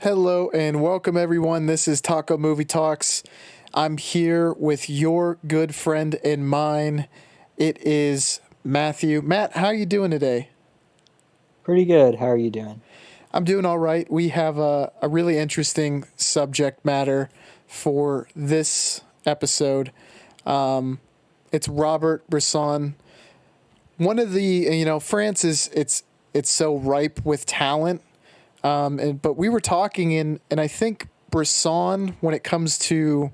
Hello and welcome everyone. This is Taco Movie Talks. I'm here with your good friend and mine. It is Matthew. Matt, how are you doing today? Pretty good. How are you doing? I'm doing all right. We have a really interesting subject matter for this episode. It's Robert Bresson. One of the France is it's so ripe with talent. But we were talking and I think Bresson, when it comes to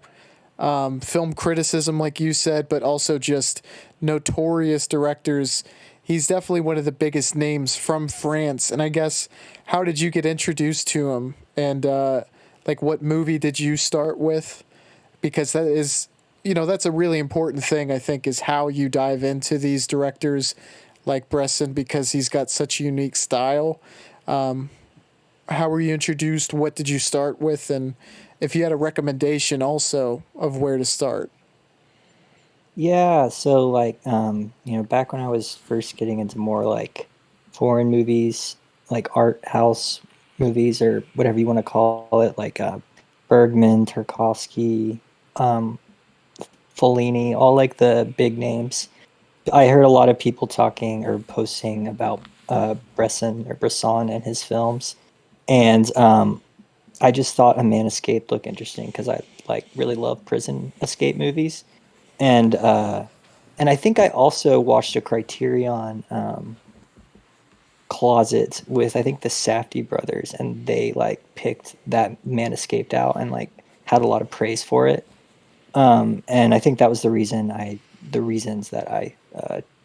film criticism, like you said, but also just notorious directors, he's definitely one of the biggest names from France. And I guess, how did you get introduced to him? And like, what movie did you start with? Because that is, that's a really important thing, I think, is how you dive into these directors like Bresson, because he's got such a unique style. How were you introduced? What did you start with? And if you had a recommendation also of where to start. Yeah, so back when I was first getting into more like foreign movies, like art house movies or whatever you want to call it, Bergman, Tarkovsky, um, Fellini, all like the big names. I heard a lot of people talking or posting about Bresson and his films, and I just thought A Man Escaped looked interesting because I like really love prison escape movies. And and I think I also watched a Criterion closet with I think the Safdie brothers, and they like picked that Man Escaped out and like had a lot of praise for it. And I think that was the reasons that I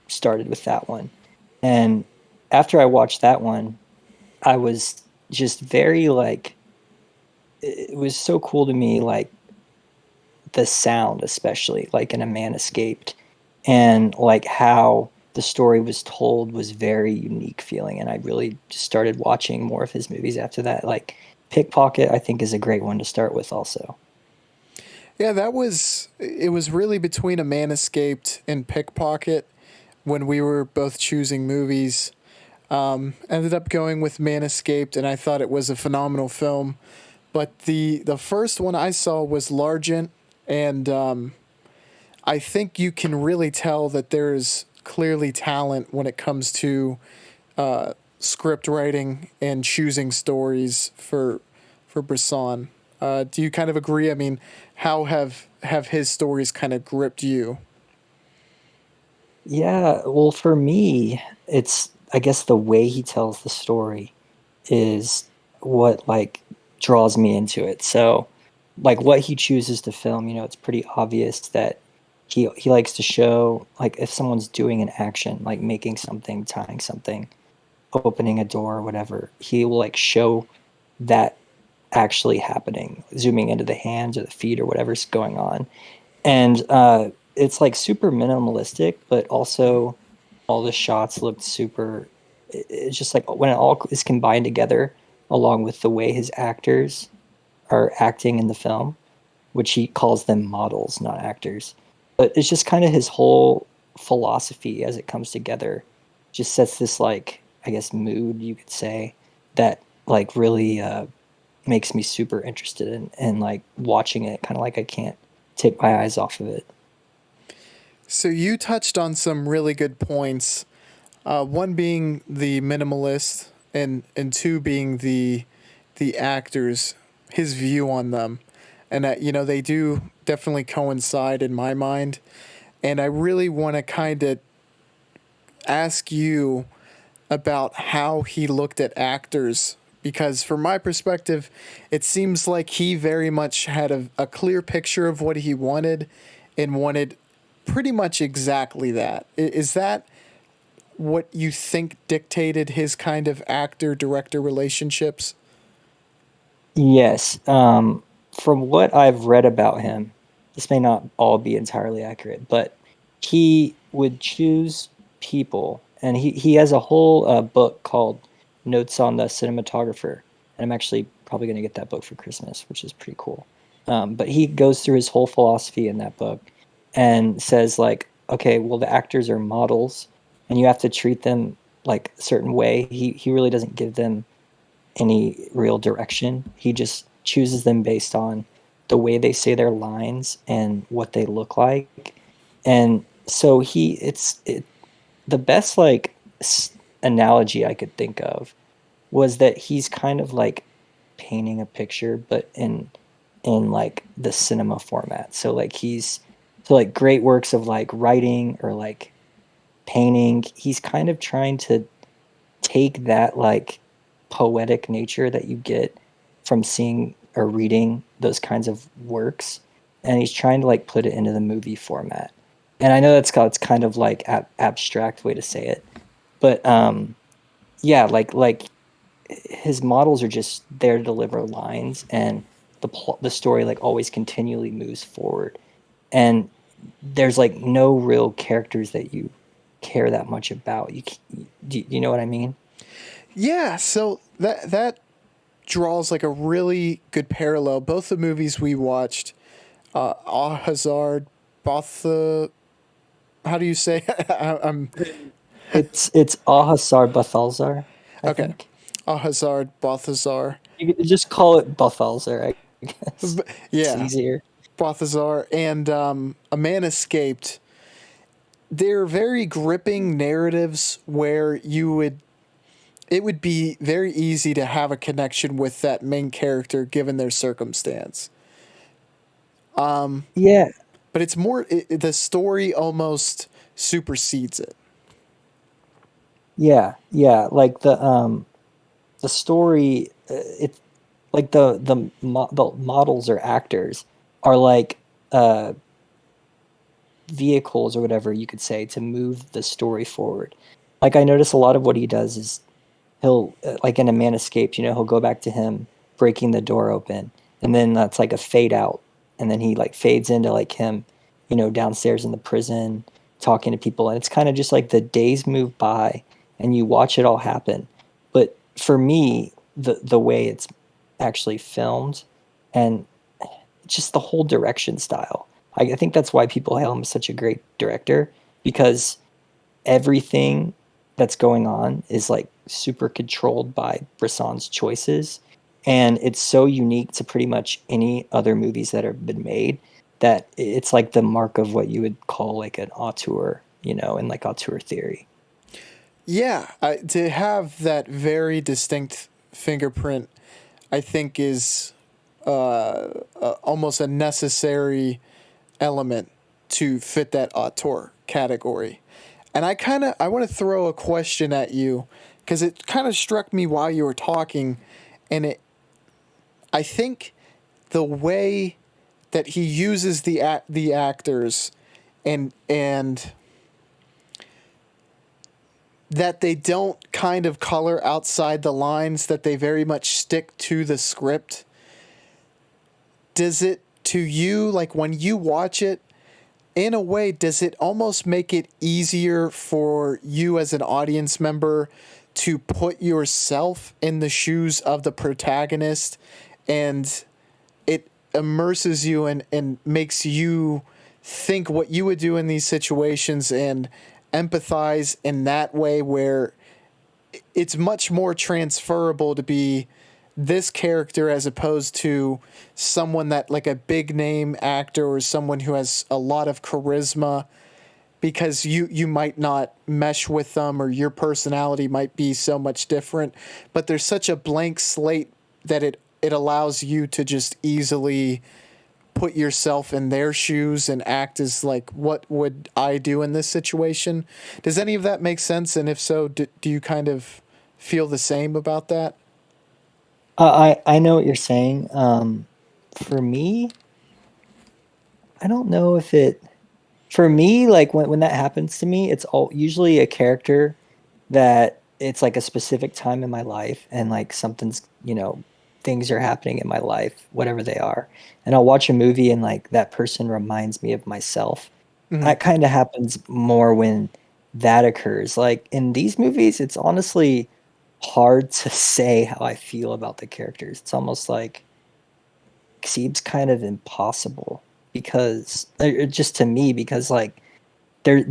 started with that one. And after I watched that one, I was just very like it was so cool to me, like the sound, especially like in A Man Escaped, and like how the story was told was very unique feeling. And I really just started watching more of his movies after that. Like Pickpocket, I think is a great one to start with also. Yeah, it was really between A Man Escaped and Pickpocket when we were both choosing movies. Ended up going with Man Escaped, and I thought it was a phenomenal film. But the first one I saw was Largent, and I think you can really tell that there's clearly talent when it comes to script writing and choosing stories for Bresson. Do you kind of agree? I mean, how have his stories kind of gripped you? Yeah, well, for me, it's I guess the way he tells the story is what like draws me into it. So, like what he chooses to film, it's pretty obvious that he likes to show like if someone's doing an action, like making something, tying something, opening a door or whatever, he will like show that actually happening, zooming into the hands or the feet or whatever's going on. And it's like super minimalistic, but also all the shots looked super. It's just like when it all is combined together, along with the way his actors are acting in the film, which he calls them models, not actors. But it's just kind of his whole philosophy as it comes together, just sets this like I guess mood you could say that like really makes me super interested in like watching it, kind of like I can't take my eyes off of it. So you touched on some really good points. One being the minimalist, and two being the actors, his view on them, and they do definitely coincide in my mind. And I really want to kind of ask you about how he looked at actors, because from my perspective it seems like he very much had a clear picture of what he wanted and wanted pretty much exactly that. Is that what you think dictated his kind of actor director relationships? Yes. From what I've read about him, this may not all be entirely accurate, but he would choose people, and he has a whole book called Notes on the Cinematographer, and I'm actually probably going to get that book for Christmas, which is pretty cool. But he goes through his whole philosophy in that book and says like, okay, well the actors are models, and you have to treat them like a certain way. He really doesn't give them any real direction. He just chooses them based on the way they say their lines and what they look like. And so the best like analogy I could think of was that he's kind of like painting a picture, but in like the cinema format. So like great works of like writing or like painting. He's kind of trying to take that like poetic nature that you get from seeing or reading those kinds of works, and he's trying to like put it into the movie format. And I know it's kind of like abstract way to say it, but yeah, like his models are just there to deliver lines, and the story like always continually moves forward, and there's like no real characters that you care that much about. Do you know what I mean? Yeah, so that draws like a really good parallel. Both the movies we watched, Hazard, Botha. How do you say? I'm It's Ahasar Balthazar, I okay. think. Hazard, Balthazar. You could just call it Balthazar, I guess. It's Yeah, easier. Balthazar and A Man Escaped. They're very gripping narratives where it would be very easy to have a connection with that main character given their circumstance. Yeah, But it's more the story almost supersedes it. yeah. Like the story, it like the models or actors are like uh vehicles or whatever you could say to move the story forward. Like I notice a lot of what he does is he'll like in A Man Escaped, he'll go back to him breaking the door open, and then that's like a fade out, and then he like fades into like him, downstairs in the prison talking to people, and it's kind of just like the days move by and you watch it all happen. But for me, the way it's actually filmed and just the whole direction style, I think that's why people hail him as such a great director, because everything that's going on is like super controlled by Bresson's choices. And it's so unique to pretty much any other movies that have been made that it's like the mark of what you would call like an auteur, in like auteur theory. Yeah, to have that very distinct fingerprint, I think is almost a necessary element to fit that auteur category. And I want to throw a question at you because it kind of struck me while you were talking, and I think the way that he uses the actors and that they don't kind of color outside the lines, that they very much stick to the script. Does it to you, like when you watch it, in a way, does it almost make it easier for you as an audience member to put yourself in the shoes of the protagonist, and it immerses you and makes you think what you would do in these situations and empathize in that way where it's much more transferable to be this character as opposed to someone that like a big name actor or someone who has a lot of charisma, because you might not mesh with them or your personality might be so much different, but there's such a blank slate that it allows you to just easily put yourself in their shoes and act as like, what would I do in this situation? Does any of that make sense? And if so, do you kind of feel the same about that? I know what you're saying. For me, I don't know if it. For me, like when that happens to me, it's all usually a character that it's like a specific time in my life, and like things are happening in my life, whatever they are, and I'll watch a movie and like that person reminds me of myself. Mm-hmm. That kind of happens more when that occurs. Like in these movies, it's honestly hard to say how I feel about the characters. It's almost like seems kind of impossible because just to me, because like the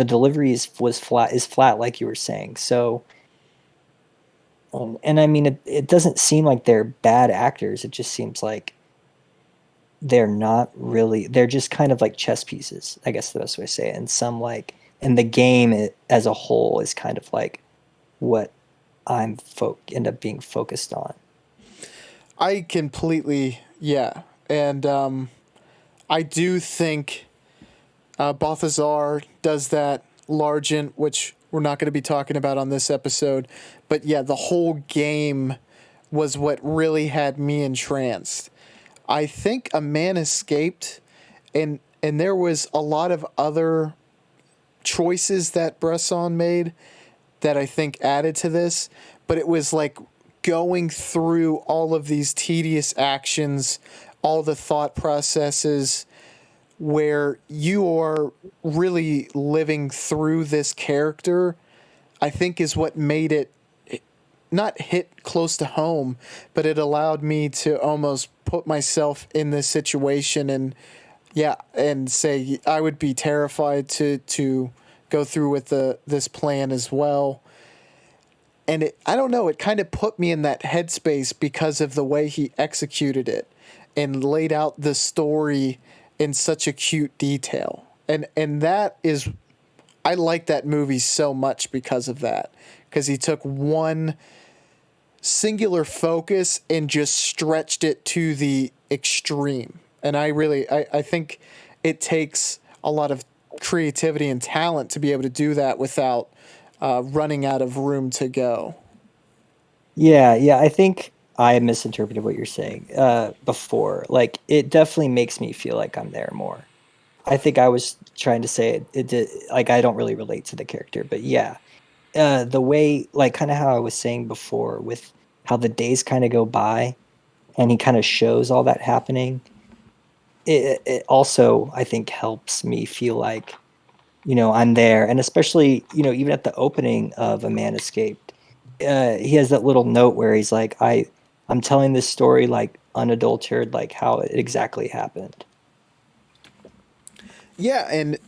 delivery was flat, is flat, like you were saying. So And I mean, it doesn't seem like they're bad actors. It just seems like they're not really, they're just kind of like chess pieces, I guess the best way to say it. And some like, and the game as a whole is kind of like what end up being focused on. I completely, yeah. And I do think Balthazar does that Largent, which we're not going to be talking about on this episode. But yeah, the whole game was what really had me entranced. I think A Man Escaped, and there was a lot of other choices that Bresson made that I think added to this, but it was like going through all of these tedious actions, all the thought processes where you are really living through this character, I think is what made it not hit close to home, but it allowed me to almost put myself in this situation and yeah, and say I would be terrified to go through with this plan as well. And I don't know, it kind of put me in that headspace because of the way he executed it and laid out the story in such a cute detail. And that is, I like that movie so much because of that. Because he took one singular focus and just stretched it to the extreme. And I think it takes a lot of creativity and talent to be able to do that without running out of room to go. Yeah, yeah, I think I misinterpreted what you're saying before. Like, it definitely makes me feel like I'm there more. I think I was trying to say it did, like I don't really relate to the character, but yeah, the way, like kind of how I was saying before, with how the days kind of go by, and he kind of shows all that happening. It also I think helps me feel like I'm there, and especially even at the opening of A Man Escaped, he has that little note where he's like, I'm telling this story like unadulterated, like how it exactly happened. Yeah, and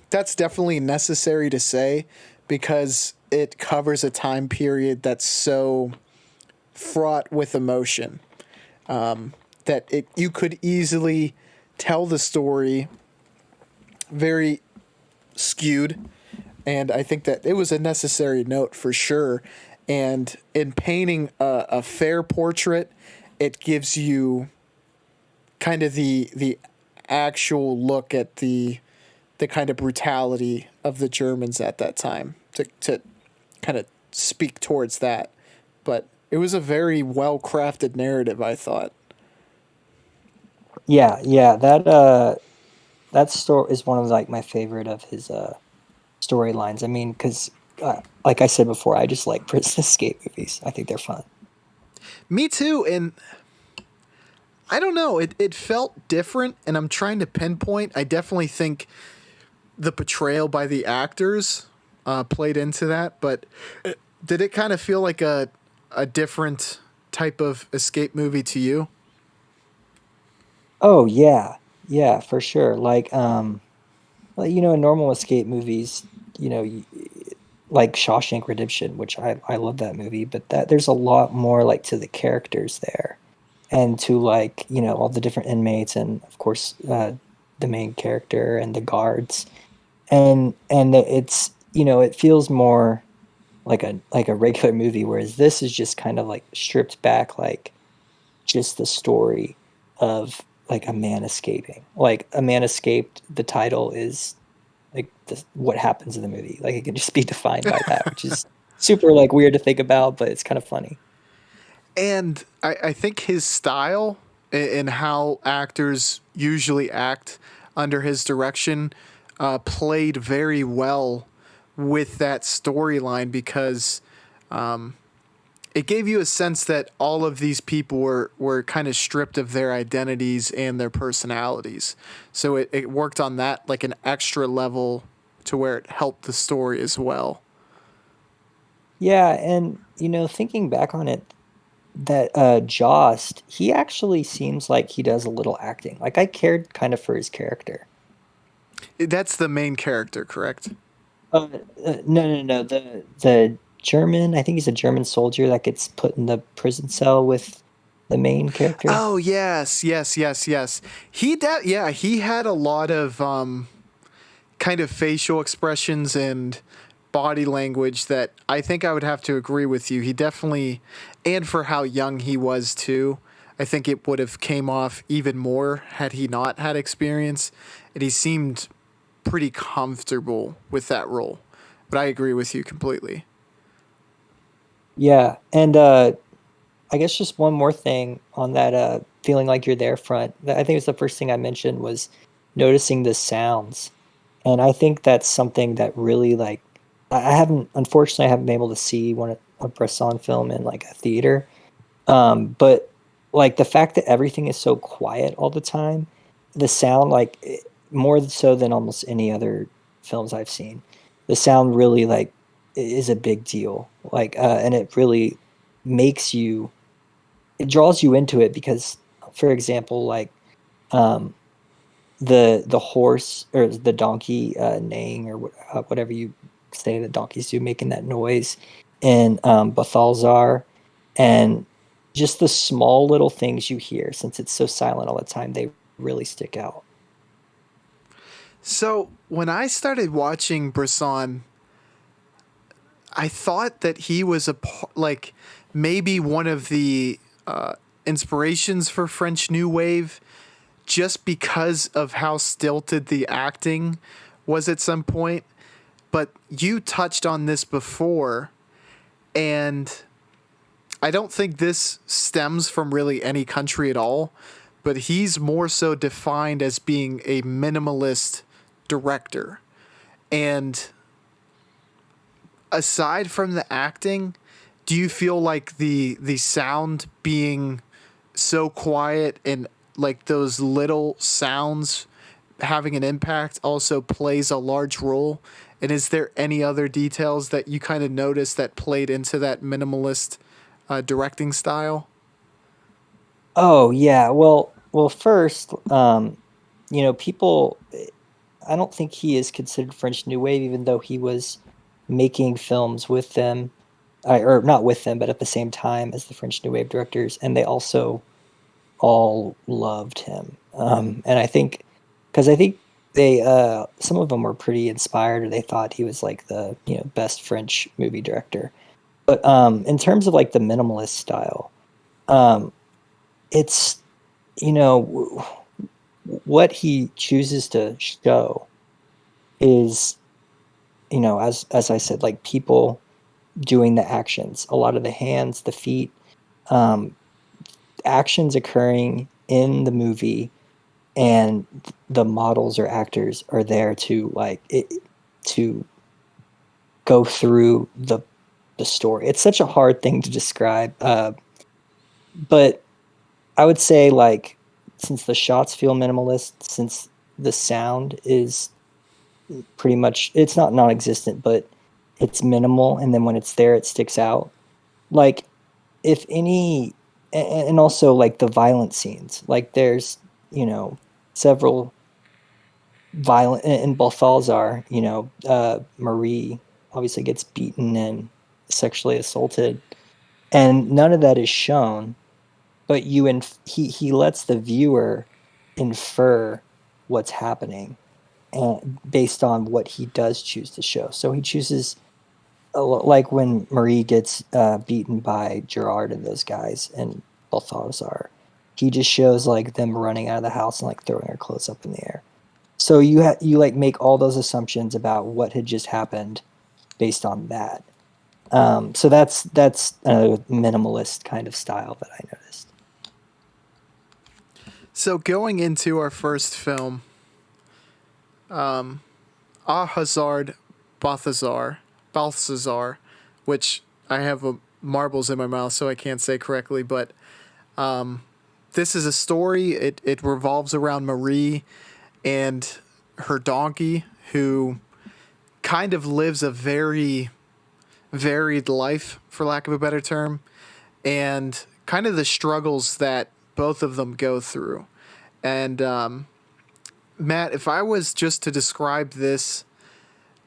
that's definitely necessary to say because it covers a time period that's so fraught with emotion that you could easily tell the story very skewed, and I think that it was a necessary note for sure. And in painting a fair portrait, it gives you kind of the actual look at the kind of brutality of the Germans at that time to kind of speak towards that. But it was a very well crafted narrative, I thought. Yeah, yeah, that story is one of like my favorite of his storylines. I mean, because like I said before, I just like prison escape movies. I think they're fun. Me too, and I don't know, it felt different, and I'm trying to pinpoint. I definitely think the portrayal by the actors played into that, but did it kind of feel like a different type of escape movie to you? Oh yeah, yeah, for sure. Like in normal escape movies, you know, y- like Shawshank Redemption, which I love that movie, but that there's a lot more like to the characters there, and to like all the different inmates, and of course the main character and the guards, and it's it feels more like a regular movie, whereas this is just kind of like stripped back, like just the story of like a man escaping. Like A Man Escaped, the title is like what happens in the movie. Like it can just be defined by that, which is super like weird to think about, but it's kind of funny. And I think his style and how actors usually act under his direction played very well with that storyline because it gave you a sense that all of these people were kind of stripped of their identities and their personalities. So it worked on that like an extra level to where it helped the story as well. Yeah, and thinking back on it, that Jost, he actually seems like he does a little acting. Like I cared kind of for his character. That's the main character, correct? No, no, no. The German. I think he's a German soldier that gets put in the prison cell with the main character. Oh yes, yes, yes, yes. Yeah, he had a lot of kind of facial expressions and body language that I think I would have to agree with you. He definitely, and for how young he was too, I think it would have came off even more had he not had experience. And he seemed pretty comfortable with that role. But I agree with you completely. Yeah, and I guess just one more thing on that feeling like you're there front. I think it's the first thing I mentioned was noticing the sounds. And I think that's something that really like I haven't unfortunately I haven't been able to see a Bresson film in like a theater. But like the fact that everything is so quiet all the time, the sound more so than almost any other films I've seen. The sound really like is a big deal. And it really makes you it draws you into it because for example um the horse or the donkey neighing or whatever you say the donkeys do making that noise and Balthazar and just the small little things you hear since it's so silent all the time they really stick out. So when I started watching Bresson, I thought that he was like maybe one of the inspirations for French New Wave, just because of how stilted the acting was at some point. But you touched on this before, and I don't think this stems from really any country at all, but he's more so defined as being a minimalist director. And aside from the acting, do you feel like the sound being so quiet and like those little sounds having an impact also plays a large role? And is there any other details that you kind of noticed that played into that minimalist directing style? Oh yeah, well first people I don't think he is considered French New Wave even though he was making films with them or not with them but at the same time as the French New Wave directors and they also all loved him. And I think because I think they some of them were pretty inspired or they thought he was like the best French movie director. But in terms of like the minimalist style, um, it's what he chooses to show is as I said like people doing the actions, a lot of the hands, the feet, um, actions occurring in the movie and the models or actors are there to to go through the story. It's such a hard thing to describe, but I would say like since the shots feel minimalist, since the sound is pretty much it's not non-existent, but it's minimal, and then when it's there, it sticks out. Like if any, and also like the violent scenes, like there's several violent in Balthazar, Marie obviously gets beaten and sexually assaulted, and none of that is shown. But he lets the viewer infer what's happening, and based on what he does choose to show. So he chooses like when Marie gets beaten by Gerard and those guys and Balthazar, he just shows like them running out of the house and like throwing her clothes up in the air. So you like make all those assumptions about what had just happened based on that. So that's a minimalist kind of style that I noticed. So going into our first film, Hasard, Balthazar, Balthazar, which I have marbles in my mouth, so I can't say correctly, but this is a story. It revolves around Marie and her donkey, who kind of lives a very varied life, for lack of a better term, and kind of the struggles that both of them go through. And Matt, if I was just to describe this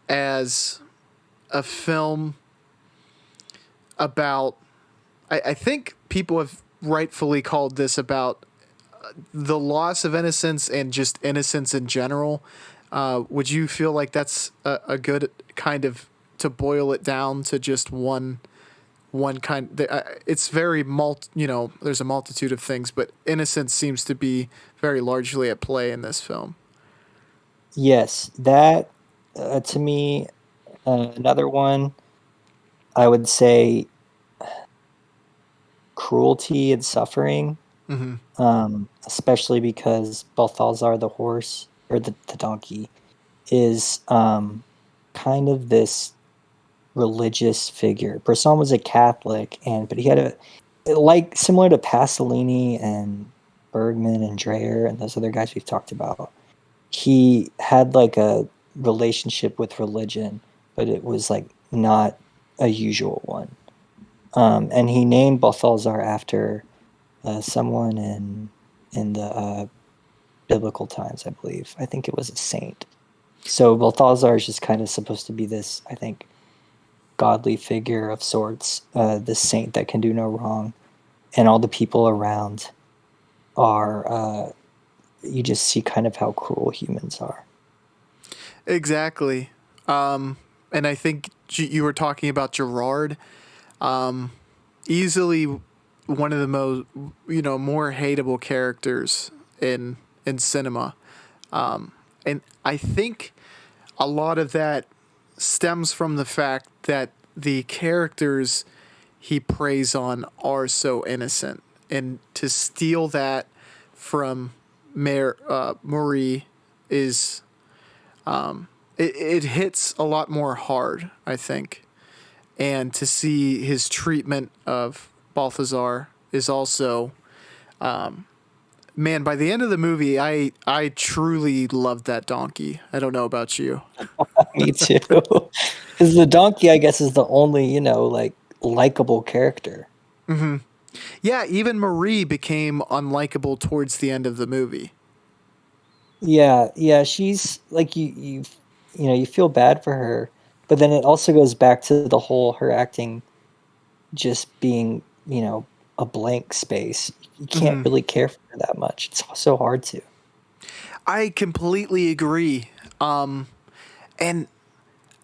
as a film about. I think people have rightfully called this about the loss of innocence and just innocence in general. Would you feel like that's a good kind of to boil it down to just one kind? It's very there's a multitude of things, but innocence seems to be very largely at play in this film. Yes, that to me, another one I would say cruelty and suffering, Mm-hmm. especially because Balthazar the horse or the donkey is kind of this religious figure. Bresson was a Catholic, but he had like similar to Pasolini and Bergman and Dreyer and those other guys we've talked about. He had like a relationship with religion, but it was like not a usual one. And he named Balthazar after someone in the biblical times, I believe. I think it was a saint. So Balthazar is just kind of supposed to be this, I think, godly figure of sorts, this saint that can do no wrong, and all the people around are. You just see kind of how cruel humans are. Exactly. And I think you were talking about Gerard. Easily one of the most more hateable characters in cinema. And I think a lot of that stems from the fact that the characters he preys on are so innocent, and to steal that from Marie is it hits a lot more hard, I think, and to see his treatment of Balthazar is also man. By the end of the movie, I truly loved that donkey. I don't know about you. Me too. Because the donkey, I guess, is the only like likable character. Yeah, even Marie became unlikable towards the end of the movie. Yeah, yeah, she's like you feel bad for her, but then it also goes back to the whole her acting just being a blank space. You can't really care for her that much. It's so hard to. I completely agree. And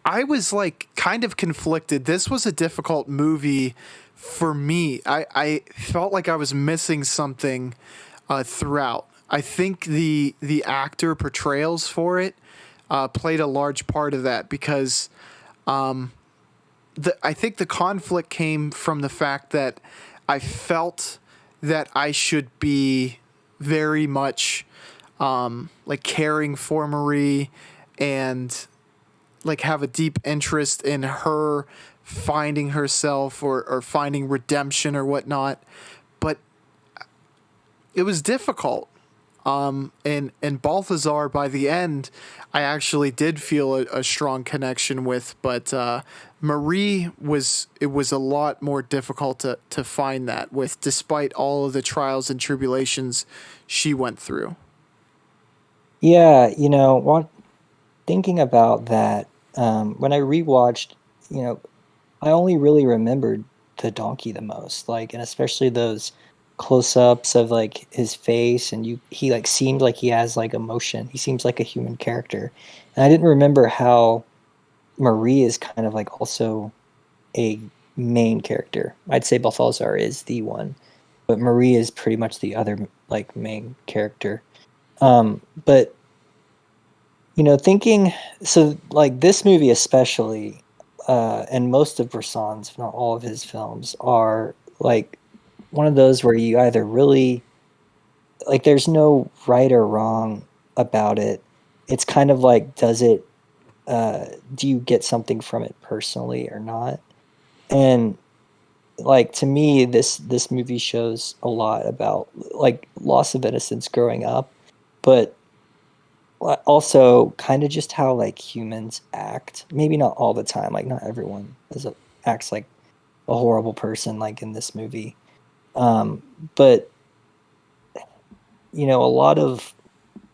I was like kind of conflicted. This was a difficult movie for me. I felt like I was missing something throughout. I think the actor portrayals for it played a large part of that because I think the conflict came from the fact that I felt that I should be very much like caring for Marie and like have a deep interest in her finding herself or finding redemption or whatnot. But it was difficult. And Balthazar by the end, I actually did feel a strong connection with, but Marie it was a lot more difficult to find that with, despite all of the trials and tribulations she went through. Yeah, thinking about that, when I rewatched, you know, I only really remembered the donkey the most, like, and especially those close-ups of like his face, and he like seemed like he has like emotion. He seems like a human character, and I didn't remember how Marie is kind of like also a main character. I'd say Balthazar is the one, but Marie is pretty much the other like main character. But thinking so like this movie especially, and most of Bresson's, if not all of his films, are like one of those where you either really like there's no right or wrong about it. It's kind of like do you get something from it personally or not? And like to me this movie shows a lot about like loss of innocence growing up, but also kind of just how like humans act. Maybe not all the time, like not everyone acts like a horrible person like in this movie. But a lot of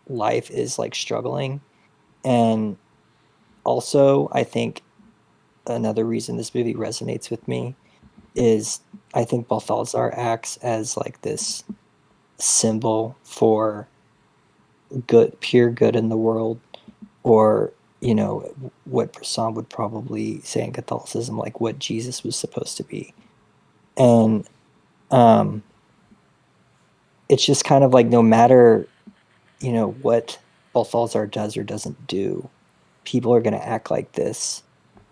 life is like struggling. And also I think another reason this movie resonates with me is I think Balthazar acts as like this symbol for good, pure good in the world, or what Bresson would probably say in Catholicism, like what Jesus was supposed to be. And um, it's just kind of like no matter what Balthazar does or doesn't do, people are going to act like this,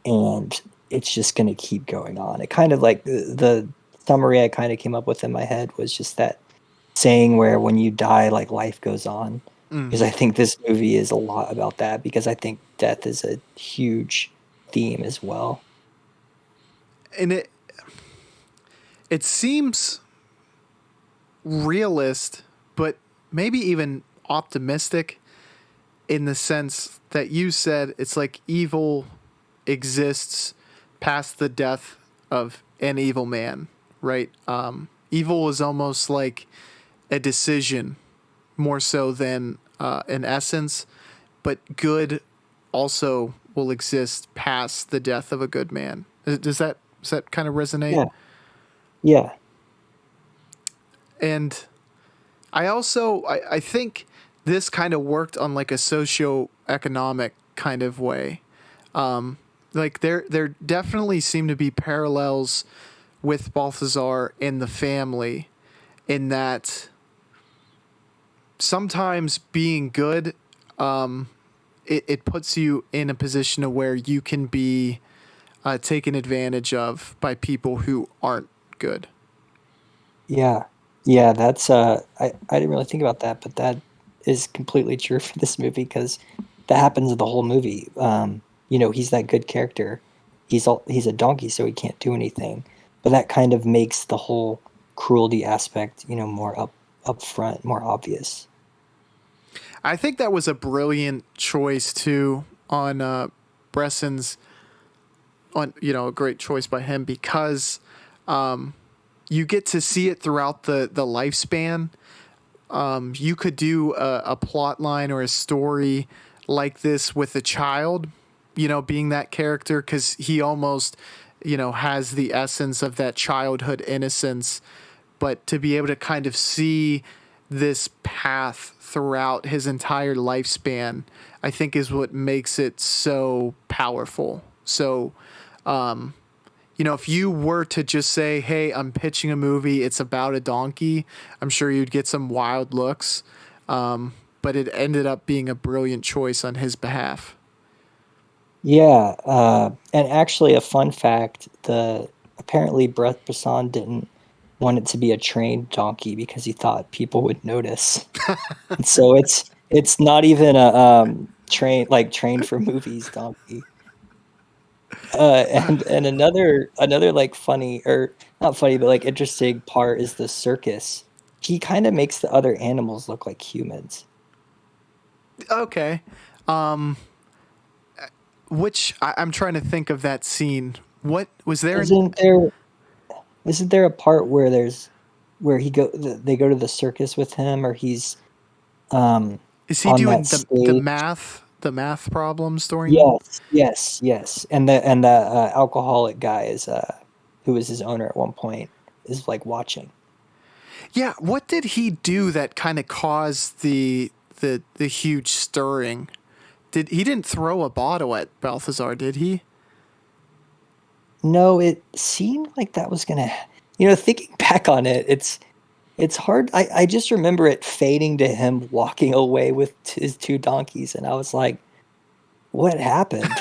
and it's just going to keep going on. It kind of like the summary I kind of came up with in my head was just that saying where when you die, like life goes on. Because I think this movie is a lot about that, because I think death is a huge theme as well. And it seems realist, but maybe even optimistic in the sense that you said it's like evil exists past the death of an evil man, right? Evil is almost like a decision more so than an essence, but good also will exist past the death of a good man. Does that kind of resonate? Yeah, yeah, And I think this kind of worked on like a socio-economic kind of way. Like there definitely seem to be parallels with Balthazar and the family in that sometimes being good, it puts you in a position of where you can be taken advantage of by people who aren't good. yeah, yeah. That's I didn't really think about that, but that is completely true for this movie, because that happens in the whole movie. He's that good character. He's a donkey, so he can't do anything. But that kind of makes the whole cruelty aspect, more up front, more obvious. I think that was a brilliant choice too on Bresson's on a great choice by him because you get to see it throughout the lifespan. You could do a plot line or a story like this with a child, being that character because he almost, has the essence of that childhood innocence. But to be able to kind of see this path throughout his entire lifespan, I think is what makes it so powerful. So, if you were to just say, hey, I'm pitching a movie, it's about a donkey, I'm sure you'd get some wild looks. But it ended up being a brilliant choice on his behalf. Yeah, and actually, a fun fact: the apparently Brett Bresson didn't want it to be a trained donkey because he thought people would notice. And so it's not even a trained for movies donkey. And another like funny, or not funny, but like interesting part is the circus. He kind of makes the other animals look like humans. Okay. Which I'm trying to think of that scene. What was there? Isn't there isn't there a part where they go to the circus with him, or he's um Is he on doing that the stage? math problems during? Yes, yes, yes. And the alcoholic guy is who was his owner at one point, is like watching. Yeah. What did he do that kind of caused the huge stirring? He didn't throw a bottle at Balthazar, did he? No, it seemed like that was gonna, thinking back on it, it's hard. I just remember it fading to him walking away with his two donkeys, and I was like, what happened?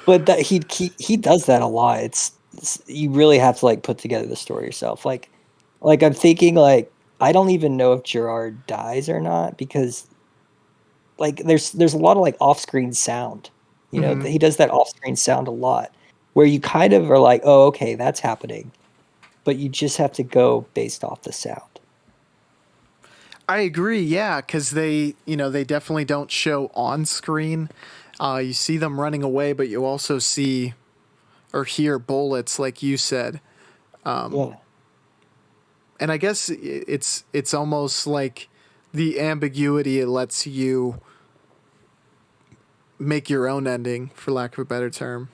But that he does that a lot. You really have to like put together the story yourself. Like I'm thinking, like I don't even know if Gerard dies or not, because like there's a lot of like off-screen sound. Mm-hmm. He does that off-screen sound a lot, where you kind of are like, oh, okay, that's happening, but you just have to go based off the sound. I agree. Yeah, because they definitely don't show on screen. You see them running away, but you also see or hear bullets, like you said. Yeah, And I guess it's almost like the ambiguity it lets you make your own ending, for lack of a better term.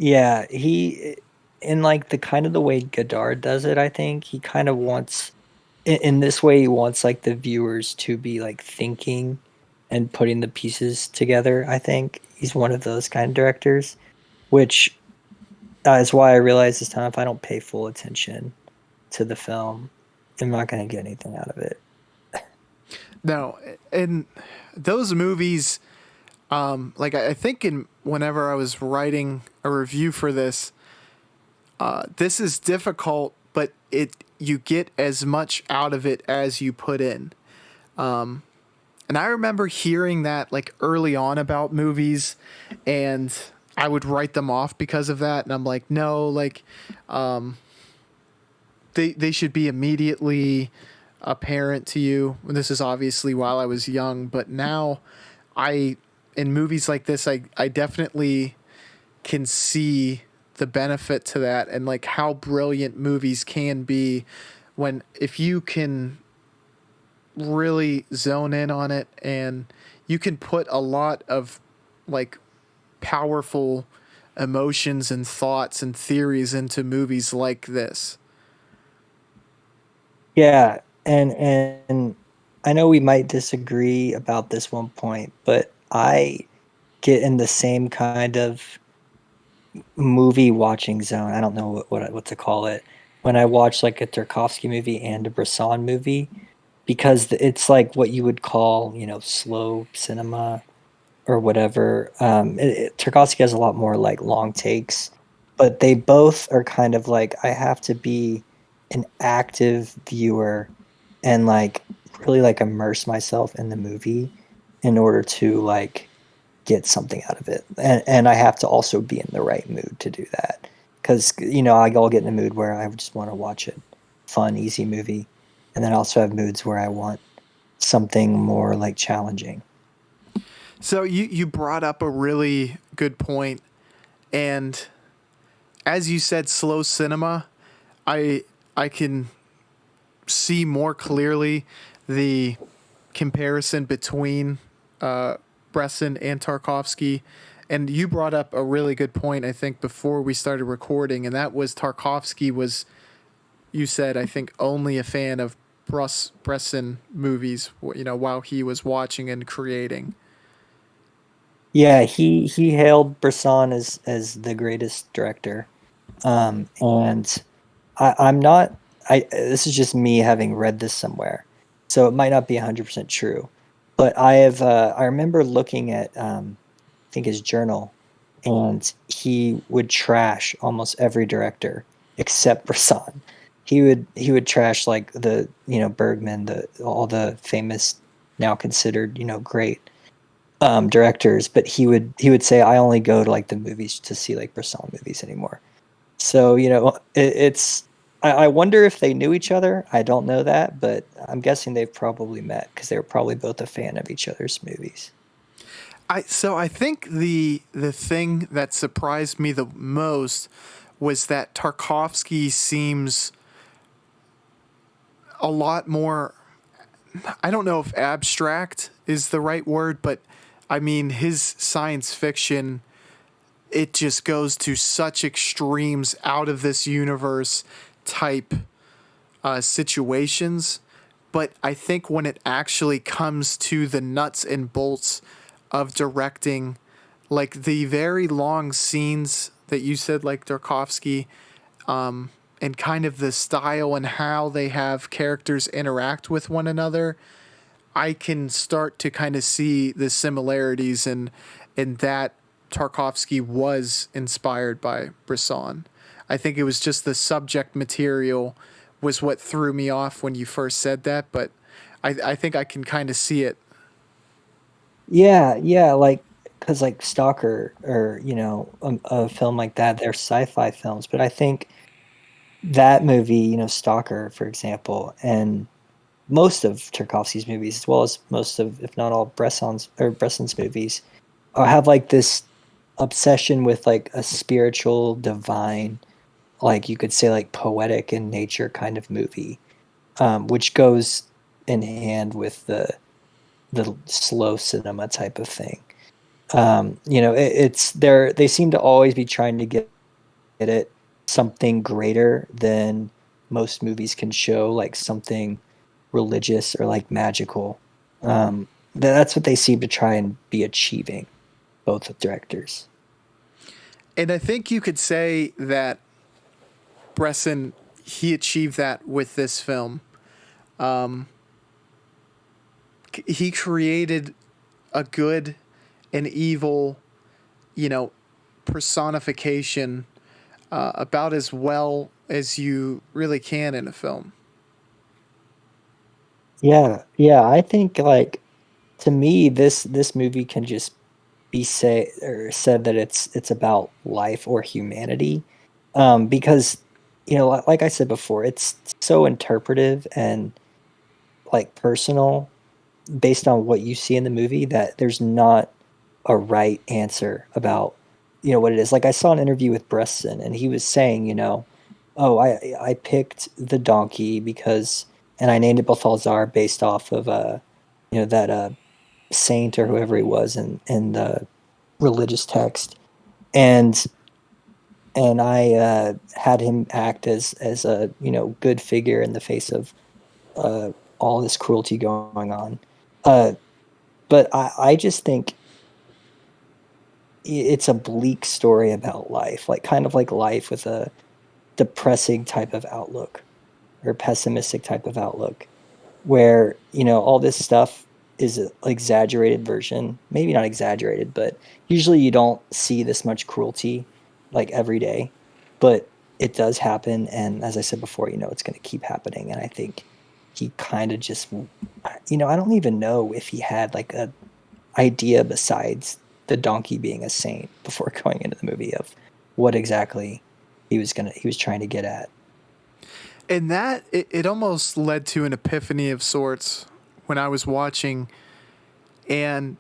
Yeah, he in like the kind of the way Godard does it, I think he kind of wants in this way he wants like the viewers to be like thinking and putting the pieces together. I think he's one of those kind of directors, which is why I realize this time if I don't pay full attention to the film, I'm not going to get anything out of it. No, and those movies, like I think in whenever I was writing a review for this, this is difficult, but it you get as much out of it as you put in. And I remember hearing that like early on about movies, and I would write them off because of that. And I'm like, no, like they should be immediately apparent to you. And this is obviously while I was young, but now I in movies like this, I definitely can see the benefit to that and like how brilliant movies can be when if you can really zone in on it and you can put a lot of like powerful emotions and thoughts and theories into movies like this. Yeah, and I know we might disagree about this one point, but I get in the same kind of movie watching zone. I don't know what to call it. When I watch like a Tarkovsky movie and a Bresson movie, because it's like what you would call, slow cinema or whatever. Tarkovsky has a lot more like long takes, but they both are kind of like I have to be an active viewer and like really like immerse myself in the movie in order to like get something out of it. And I have to also be in the right mood to do that. Because, I'll get in a mood where I just want to watch a fun, easy movie. And then I also have moods where I want something more like challenging. So you brought up a really good point, and as you said, slow cinema, I can see more clearly the comparison between Bresson and Tarkovsky. And you brought up a really good point, I think, before we started recording, and that was Tarkovsky was, you said, I think, only a fan of Bresson movies, while he was watching and creating. Yeah, he hailed Bresson as the greatest director. And I'm not I this is just me having read this somewhere. So it might not be 100% true. But I remember looking at I think his journal, and he would trash almost every director except Bresson. He would trash like Bergman, the all the famous now considered great directors, but he would say I only go to like the movies to see like Bresson movies anymore. So it's I wonder if they knew each other. I don't know that, but I'm guessing they've probably met because they were probably both a fan of each other's movies. I think the thing that surprised me the most was that Tarkovsky seems a lot more, I don't know if abstract is the right word, but I mean his science fiction, it just goes to such extremes, out of this universe type situations. But I think when it actually comes to the nuts and bolts of directing, like the very long scenes that you said, like Tarkovsky, and kind of the style and how they have characters interact with one another, I can start to kind of see the similarities in that Tarkovsky was inspired by Bresson. I think it was just the subject material was what threw me off when you first said that, but I think I can kind of see it. Yeah, yeah, like because like Stalker or a film like that, they're sci-fi films, but I think that movie, Stalker, for example, and most of Tarkovsky's movies, as well as most of, if not all, Bresson's movies, have like this obsession with like a spiritual, divine, like you could say like poetic in nature kind of movie, which goes in hand with the slow cinema type of thing. They seem to always be trying to get it something greater than most movies can show, like something religious or like magical. That's what they seem to try and be achieving, both with directors. And I think you could say that Bresson, he achieved that with this film. He created a good and evil, you know, personification about as well as you really can in a film. Yeah, yeah. I think like to me, this movie can just be said that it's about life or humanity, because like I said before, it's so interpretive and like personal based on what you see in the movie that there's not a right answer about what it is. Like I saw an interview with Bresson and he was saying, oh, I picked the donkey because and I named it Balthazar based off of that saint or whoever he was in the religious text. And I had him act as a good figure in the face of all this cruelty going on. Uh, but I just think it's a bleak story about life, like kind of like life with a depressing type of outlook or pessimistic type of outlook, where all this stuff is an exaggerated version, maybe not exaggerated, but usually you don't see this much cruelty like every day, but it does happen. And as I said before, it's going to keep happening. And I think he kind of just, I don't even know if he had like a idea besides the donkey being a saint before going into the movie of what exactly he was trying to get at. And that, it almost led to an epiphany of sorts when I was watching. And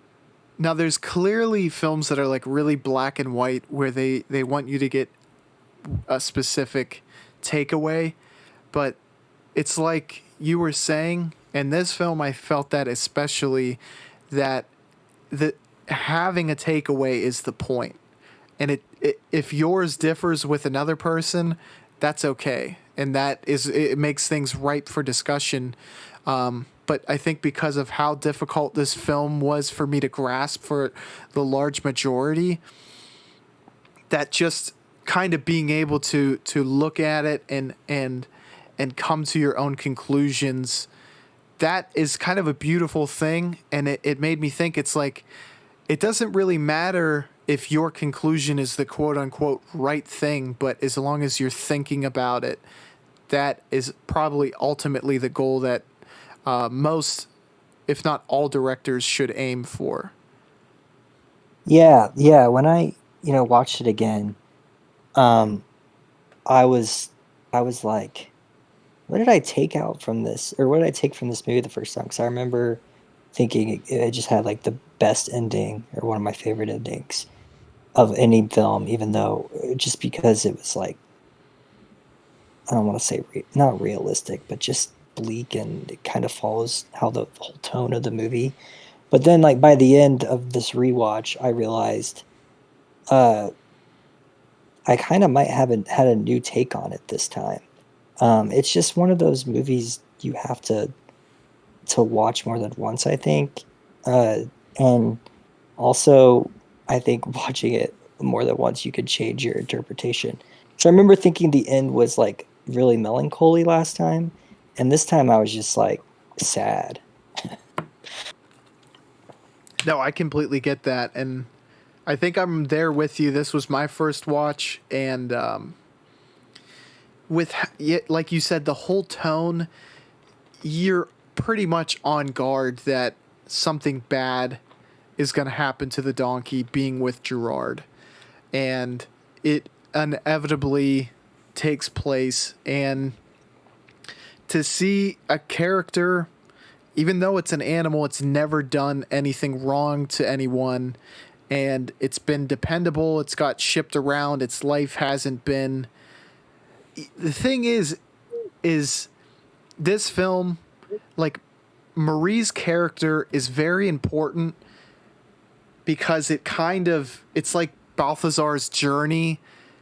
now there's clearly films that are like really black and white where they want you to get a specific takeaway. But it's like you were saying, in this film, I felt that especially that the having a takeaway is the point. And if yours differs with another person, that's okay. And that is, it makes things ripe for discussion. But I think because of how difficult this film was for me to grasp for the large majority, that just kind of being able to look at it and come to your own conclusions, that is kind of a beautiful thing. And it made me think, it's like, it doesn't really matter if your conclusion is the quote unquote right thing, but as long as you're thinking about it, that is probably ultimately the goal that most, if not all, directors should aim for. Yeah, yeah. When I watched it again, um, I was I was like, what did I take out from this, or what did I take from this movie the first time? Because I remember thinking it just had like the best ending or one of my favorite endings of any film, even though just because it was like I don't want to say not realistic, but just bleak and it kind of follows how the whole tone of the movie. But then like by the end of this rewatch, I realized uh I kind of might have had a new take on it this time. It's just one of those movies you have to watch more than once, I think. And also, I think watching it more than once, you could change your interpretation. So I remember thinking the end was like really melancholy last time, and this time I was just like sad. No, I completely get that. And I think I'm there with you. This was my first watch. And with, like you said, the whole tone, you're pretty much on guard that something bad is going to happen to the donkey being with Gerard. And it inevitably takes place. And to see a character, even though it's an animal, it's never done anything wrong to anyone. And it's been dependable. It's got shipped around. Its life hasn't been. The thing is this film, like, Marie's character is very important, because it's like Balthazar's journey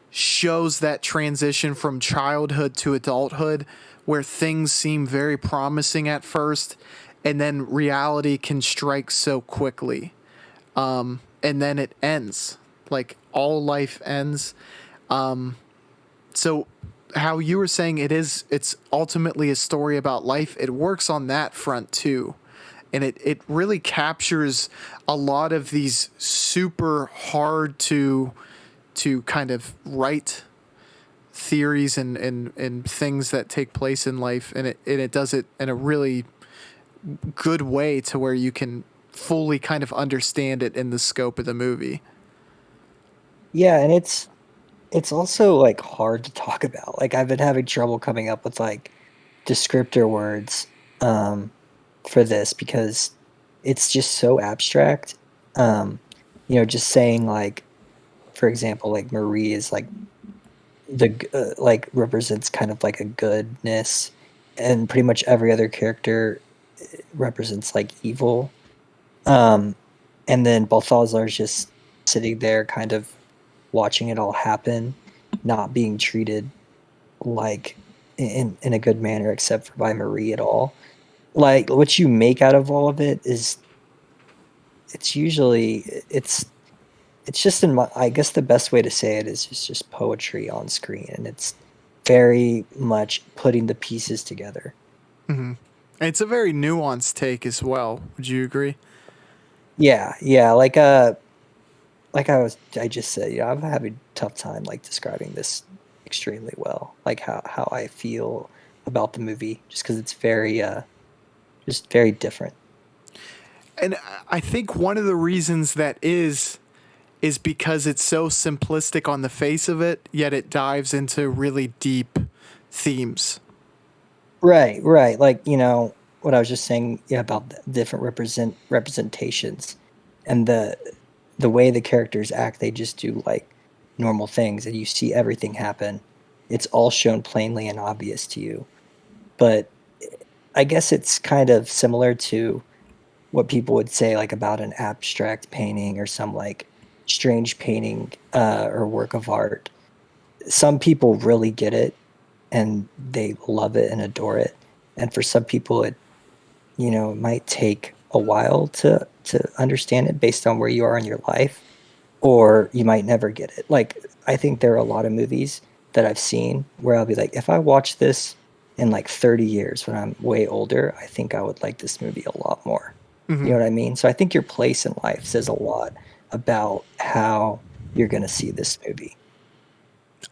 shows that transition from childhood to adulthood where things seem very promising at first and then reality can strike so quickly. And then it ends. Like all life ends. So how you were saying it's ultimately a story about life, it works on that front too. And it really captures a lot of these super hard to kind of write theories and things that take place in life, and it does it in a really good way to where you can fully kind of understand it in the scope of the movie. Yeah, and it's also like hard to talk about. Like I've been having trouble coming up with like descriptor words um for this because it's just so abstract. Um just saying like for example like Marie is like like represents kind of like a goodness and pretty much every other character represents like evil. Um and then Balthazar's just sitting there kind of watching it all happen, not being treated like in a good manner except for by Marie at all. Like what you make out of all of it is it's usually it's just in my I guess the best way to say it is just poetry on screen and it's very much putting the pieces together. And it's a very nuanced take as well. Would you agree? Yeah, yeah, like I just said, yeah, I'm having a tough time like describing this extremely well. Like how I feel about the movie just cuz it's very just very different. And I think one of the reasons that is because it's so simplistic on the face of it, yet it dives into really deep themes. Right, right. Like, what I was just saying, yeah, about the different representations and the way the characters act, they just do like normal things and you see everything happen. It's all shown plainly and obvious to you. But I guess it's kind of similar to what people would say like about an abstract painting or some like strange painting or work of art. Some people really get it and they love it and adore it. And for some people, it might take a while to understand it based on where you are in your life, or you might never get it. Like I think there are a lot of movies that I've seen where I'll be like, if I watch this in like 30 years when I'm way older, I think I would like this movie a lot more. You know what I mean? So I think your place in life says a lot about how you're going to see this movie.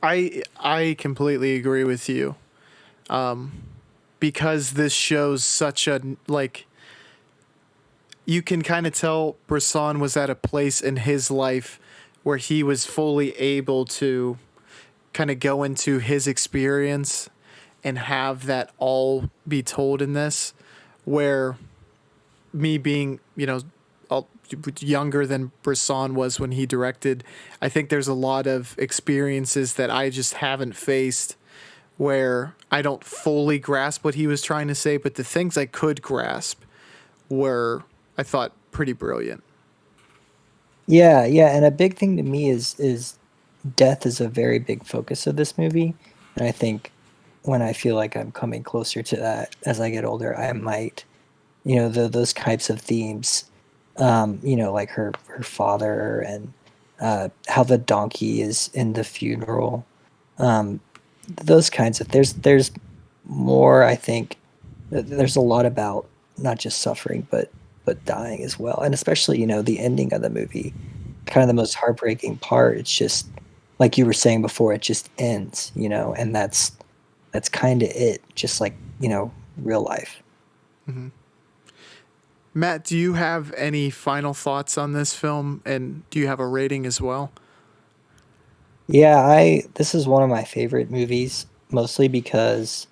I completely agree with you. Because this shows such a like you can kind of tell Bresson was at a place in his life where he was fully able to kind of go into his experience and have that all be told in this, where me being, younger than Bresson was when he directed, I think there's a lot of experiences that I just haven't faced where I don't fully grasp what he was trying to say, but the things I could grasp were, I thought, pretty brilliant. Yeah, yeah, and a big thing to me is death is a very big focus of this movie, and I think when I feel like I'm coming closer to that as I get older, I might, those types of themes, like her father and how the donkey is in the funeral, um, those kinds of there's more. I think there's a lot about not just suffering, but dying as well, and especially the ending of the movie, kind of the most heartbreaking part. It's just like you were saying before, it just ends, and that's kind of it, just like real life. Matt, do you have any final thoughts on this film, and do you have a rating as well? Yeah, I this is one of my favorite movies, mostly because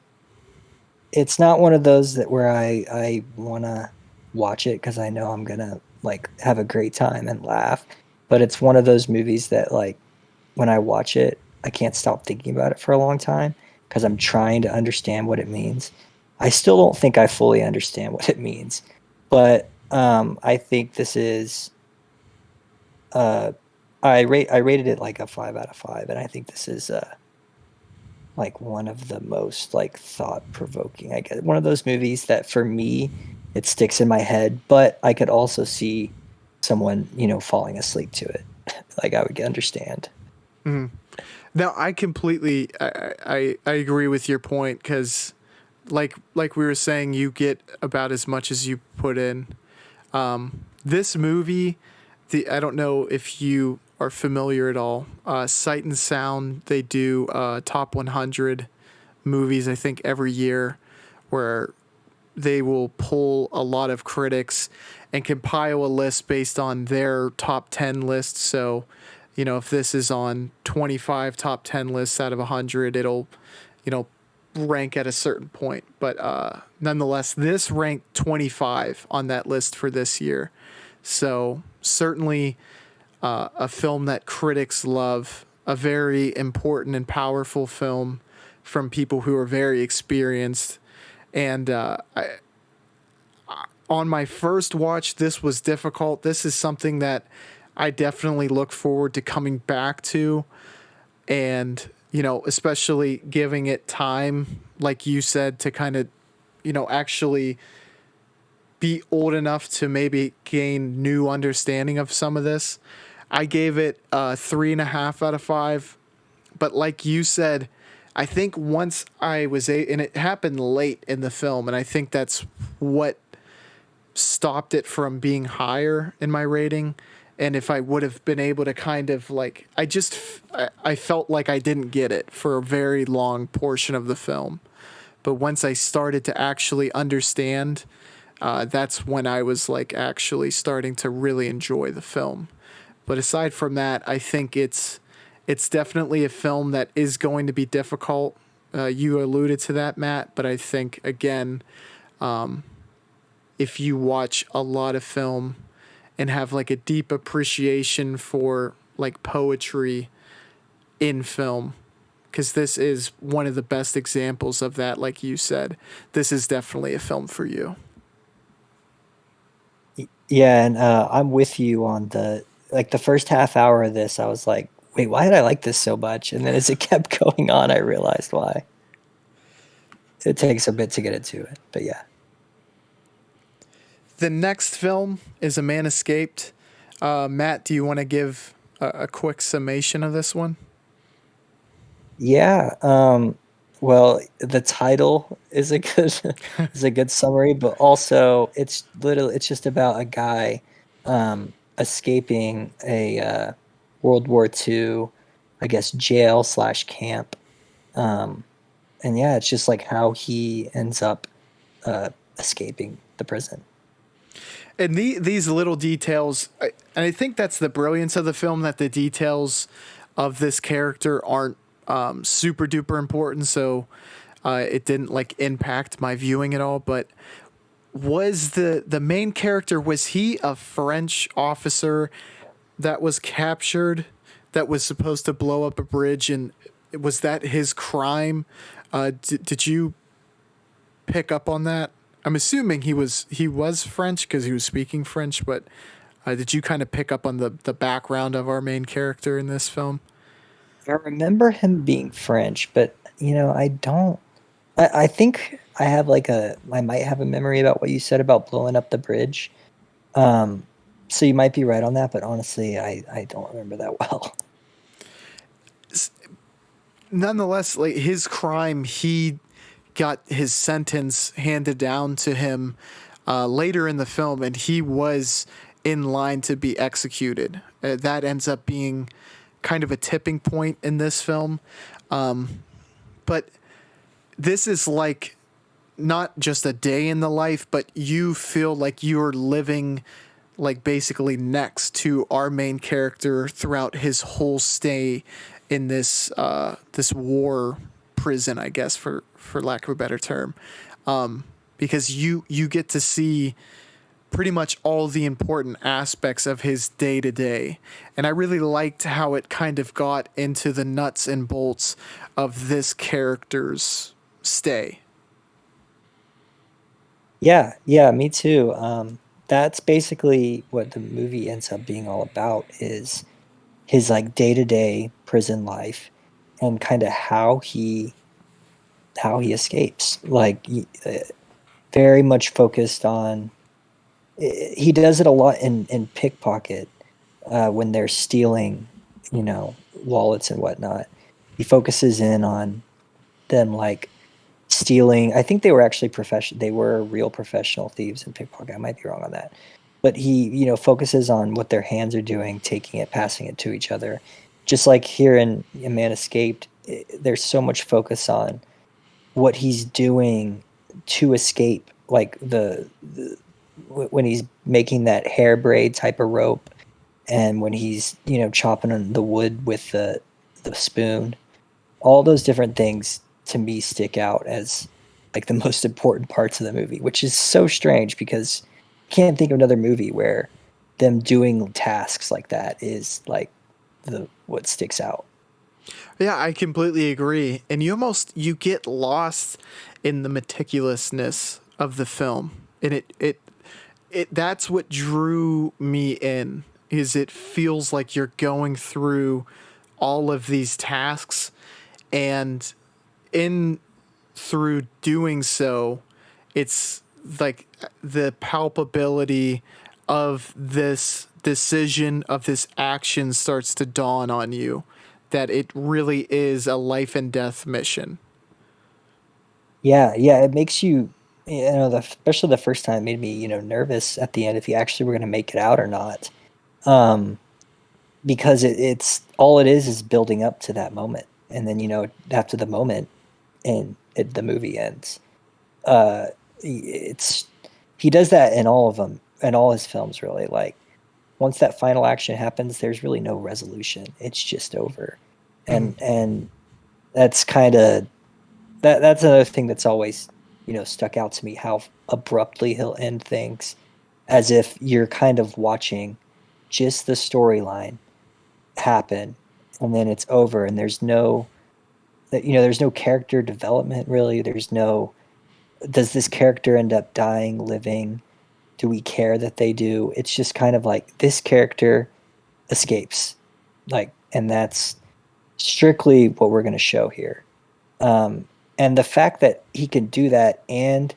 it's not one of those that where I want to watch it because I know I'm gonna like have a great time and laugh, but it's one of those movies that like when I watch it, I can't stop thinking about it for a long time because I'm trying to understand what it means. I still don't think I fully understand what it means, but I think this is I rated it like a 5 out of 5, and I think this is like one of the most like thought provoking. I guess one of those movies that for me it sticks in my head, but I could also see someone falling asleep to it. Like I would understand. Now, I completely I agree with your point because, like we were saying, you get about as much as you put in. This movie, I don't know if you are familiar at all. Sight and Sound, they do top 100 movies, I think, every year, where they will pull a lot of critics and compile a list based on their top 10 lists. So, if this is on 25 top 10 lists out of 100, it'll, you know, rank at a certain point. But nonetheless, this ranked 25 on that list for this year. So, certainly a film that critics love, a very important and powerful film from people who are very experienced. And on my first watch, this was difficult. This is something that I definitely look forward to coming back to. And, especially giving it time, like you said, to kind of, actually be old enough to maybe gain new understanding of some of this. I gave it 3.5 out of 5. But like you said, I think once and it happened late in the film, and I think that's what stopped it from being higher in my rating. And if I would have been able to kind of like, I felt like I didn't get it for a very long portion of the film. But once I started to actually understand, that's when I was like actually starting to really enjoy the film. But aside from that, I think it's definitely a film that is going to be difficult. You alluded to that, Matt, but I think again, if you watch a lot of film and have like a deep appreciation for like poetry in film, because this is one of the best examples of that. Like you said, this is definitely a film for you. Yeah, and I'm with you on the first half hour of this. I was like, wait, why did I like this so much? And then as it kept going on, I realized why. It takes a bit to get into it, but yeah. The next film is A Man Escaped. Matt, do you want to give a quick summation of this one? Yeah. Well, the title is a good is a good summary, but also it's just about a guy escaping a World War II, I guess, jail/camp. Um, and yeah, it's just like how he ends up escaping the prison. And these little details, and I think that's the brilliance of the film, that the details of this character aren't super duper important. So it didn't like impact my viewing at all. But was the main character, was he a French officer that was captured, that was supposed to blow up a bridge, and was that his crime? Did you pick up on that? I'm assuming he was French because he was speaking French, but did you kind of pick up on the background of our main character in this film? I remember him being French, but I don't. I think I might have a memory about what you said about blowing up the bridge. Um, so you might be right on that, but honestly, I don't remember that well. Nonetheless, like his crime, he got his sentence handed down to him later in the film, and he was in line to be executed. That ends up being kind of a tipping point in this film. But this is like not just a day in the life, but you feel like you're living like basically next to our main character throughout his whole stay in this war prison, I guess, for lack of a better term, because you get to see pretty much all the important aspects of his day to day. And I really liked how it kind of got into the nuts and bolts of this character's stay. Yeah, me too. that's basically what the movie ends up being all about, is his like day-to-day prison life and kind of how he escapes. Like very much focused on, he does it a lot in Pickpocket, when they're stealing, wallets and whatnot. He focuses in on them like stealing. I think they were actually professional. They were real professional thieves in pickpocket. I might be wrong on that, but he, focuses on what their hands are doing, taking it, passing it to each other. Just like here in Man Escaped, there's so much focus on what he's doing to escape, like when he's making that hair braid type of rope, and when he's chopping on the wood with the spoon. All those different things to me stick out as like the most important parts of the movie, which is so strange because I can't think of another movie where them doing tasks like that is like the what sticks out. Yeah, I completely agree. And you get lost in the meticulousness of the film. And it that's what drew me in, is it feels like you're going through all of these tasks, and in through doing so, it's like the palpability of this decision, of this action, starts to dawn on you, that it really is a life and death mission. Yeah, yeah, it makes you, especially the first time, it made me, nervous at the end if you actually were going to make it out or not. Um, because it's all it is building up to that moment, and then after the moment, and the movie ends. Uh, it's he does that in all of them, in all his films, really. Like once that final action happens, there's really no resolution. It's just over, and that's kind of that's another thing that's always stuck out to me, how abruptly he'll end things, as if you're kind of watching just the storyline happen, and then it's over, and there's no character development really. There's no, does this character end up dying, living? Do we care that they do? It's just kind of like this character escapes, like, and that's strictly what we're going to show here. Um, and the fact that he can do that and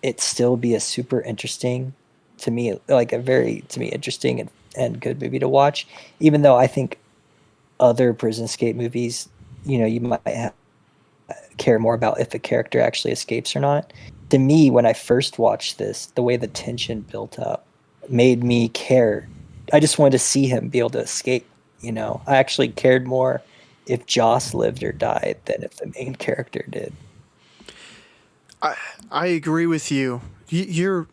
it still be a super interesting, to me, like a very, to me, interesting and good movie to watch, even though I think other prison escape movies, you might care more about if a character actually escapes or not. To me, when I first watched this, the way the tension built up made me care. I just wanted to see him be able to escape. I actually cared more if Joss lived or died than if the main character did. I agree with you. You're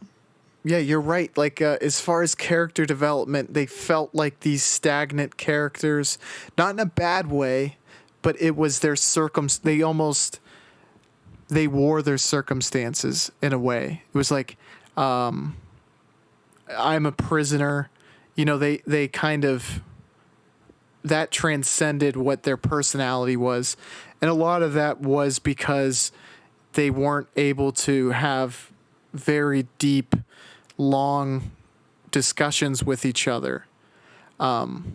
Yeah, you're right. Like as far as character development, they felt like these stagnant characters, not in a bad way, but it was their they wore their circumstances in a way. It was like, I'm a prisoner. They kind of, that transcended what their personality was. And a lot of that was because they weren't able to have very deep, long discussions with each other. And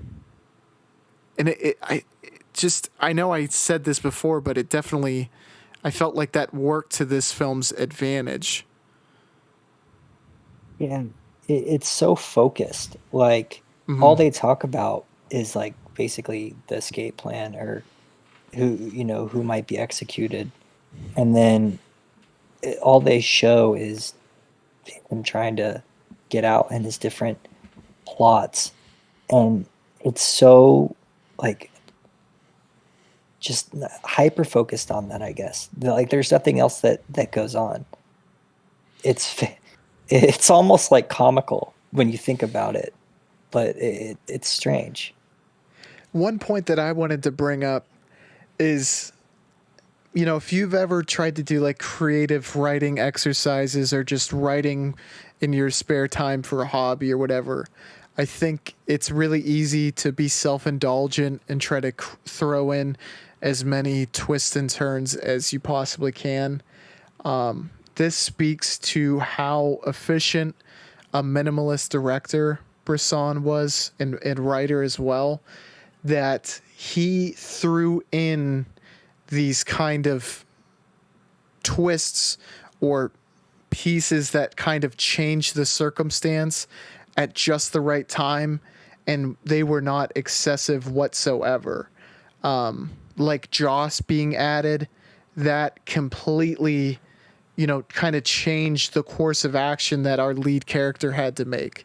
I know I said this before, but it definitely, I felt like that worked to this film's advantage. Yeah, it's so focused. Like all they talk about is like basically the escape plan, or who might be executed, and then all they show is him trying to get out and his different plots, and it's so like just hyper focused on that. I guess like there's nothing else that goes on. It's it's almost like comical when you think about it, but it's strange. One point that I wanted to bring up is, if you've ever tried to do like creative writing exercises or just writing in your spare time for a hobby or whatever, I think it's really easy to be self indulgent and try to throw in as many twists and turns as you possibly can. This speaks to how efficient a minimalist director Bresson was, and writer as well, that he threw in these kind of twists or pieces that kind of changed the circumstance at just the right time, and they were not excessive whatsoever. Like Joss being added, that completely, kind of changed the course of action that our lead character had to make.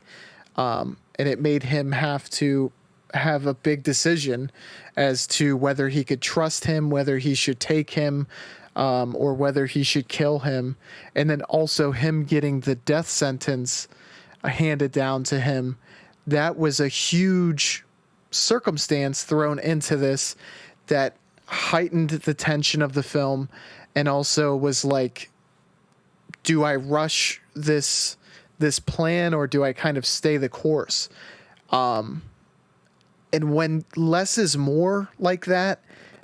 And it made him have to have a big decision as to whether he could trust him, whether he should take him, or whether he should kill him. And then also him getting the death sentence handed down to him. That was a huge circumstance thrown into this that heightened the tension of the film, and also was like, do I rush this plan, or do I kind of stay the course? And when less is more like that,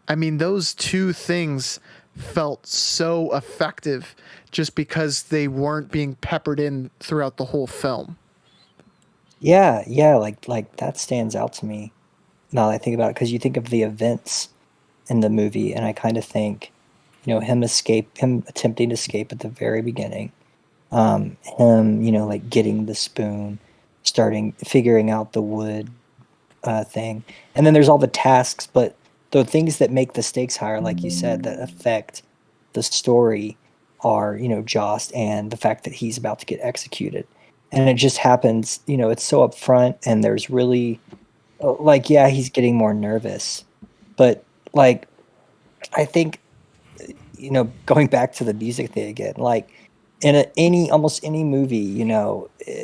I mean, those two things felt so effective just because they weren't being peppered in throughout the whole film. Yeah, yeah, like that stands out to me now that I think about it, because you think of the events in the movie, and I kind of think, him attempting to escape at the very beginning, him, like getting the spoon, starting figuring out the wood thing, and then there's all the tasks, but the things that make the stakes higher, like you said, that affect the story are, Jost and the fact that he's about to get executed, and it just happens, it's so upfront, and there's really like, yeah, he's getting more nervous, but like I think, going back to the music thing again, like in any almost any movie,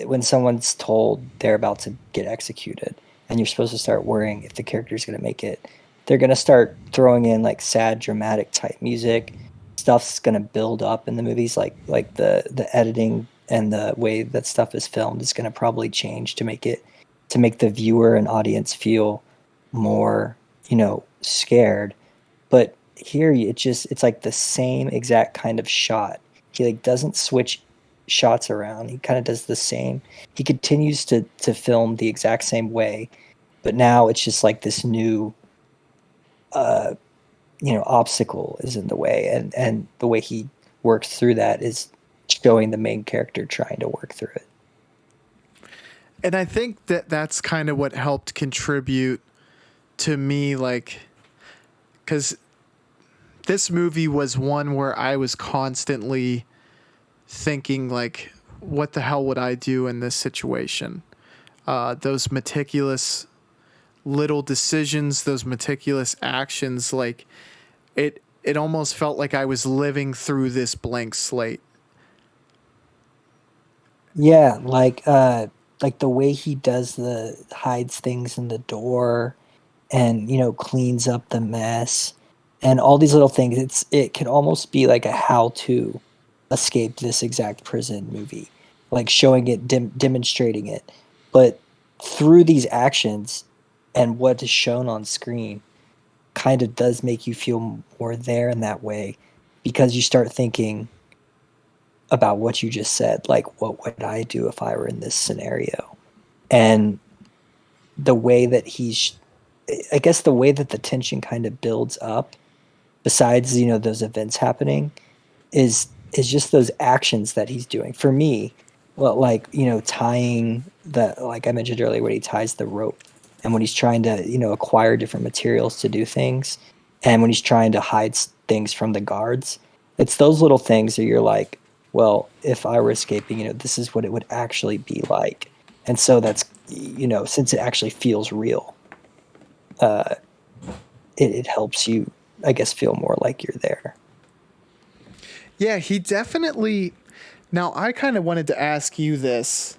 when someone's told they're about to get executed, and you're supposed to start worrying if the character's going to make it, they're going to start throwing in like sad, dramatic type music. Stuff's going to build up in the movies, like the editing and the way that stuff is filmed is going to probably change to make the viewer and audience feel more, scared. But here it's like the same exact kind of shot. He like doesn't switch shots around. He kind of does the same. He continues to film the exact same way, but now it's just like this new uh obstacle is in the way, and the way he works through that is showing the main character trying to work through it. And I think that that's kind of what helped contribute to me, like, because this movie was one where I was constantly thinking, like, what the hell would I do in this situation? Those meticulous little decisions, those meticulous actions, like, it almost felt like I was living through this blank slate. Yeah, like the way he does the hides things in the door, and cleans up the mess, and all these little things. It can almost be like a how to escape this exact prison movie, like showing it, demonstrating it, but through these actions and what is shown on screen kind of does make you feel more there in that way, because you start thinking about what you just said, like what would I do if I were in this scenario. And the way that he's I guess the way that the tension kind of builds up, besides those events happening, is just those actions that he's doing. For me, well, like tying the, like I mentioned earlier, when he ties the rope, and when he's trying to acquire different materials to do things, and when he's trying to hide things from the guards. It's those little things that you're like, well, if I were escaping, this is what it would actually be like. And so that's, since it actually feels real, uh, it helps you, I guess, feel more like you're there. Yeah, he definitely. Now, I kind of wanted to ask you this.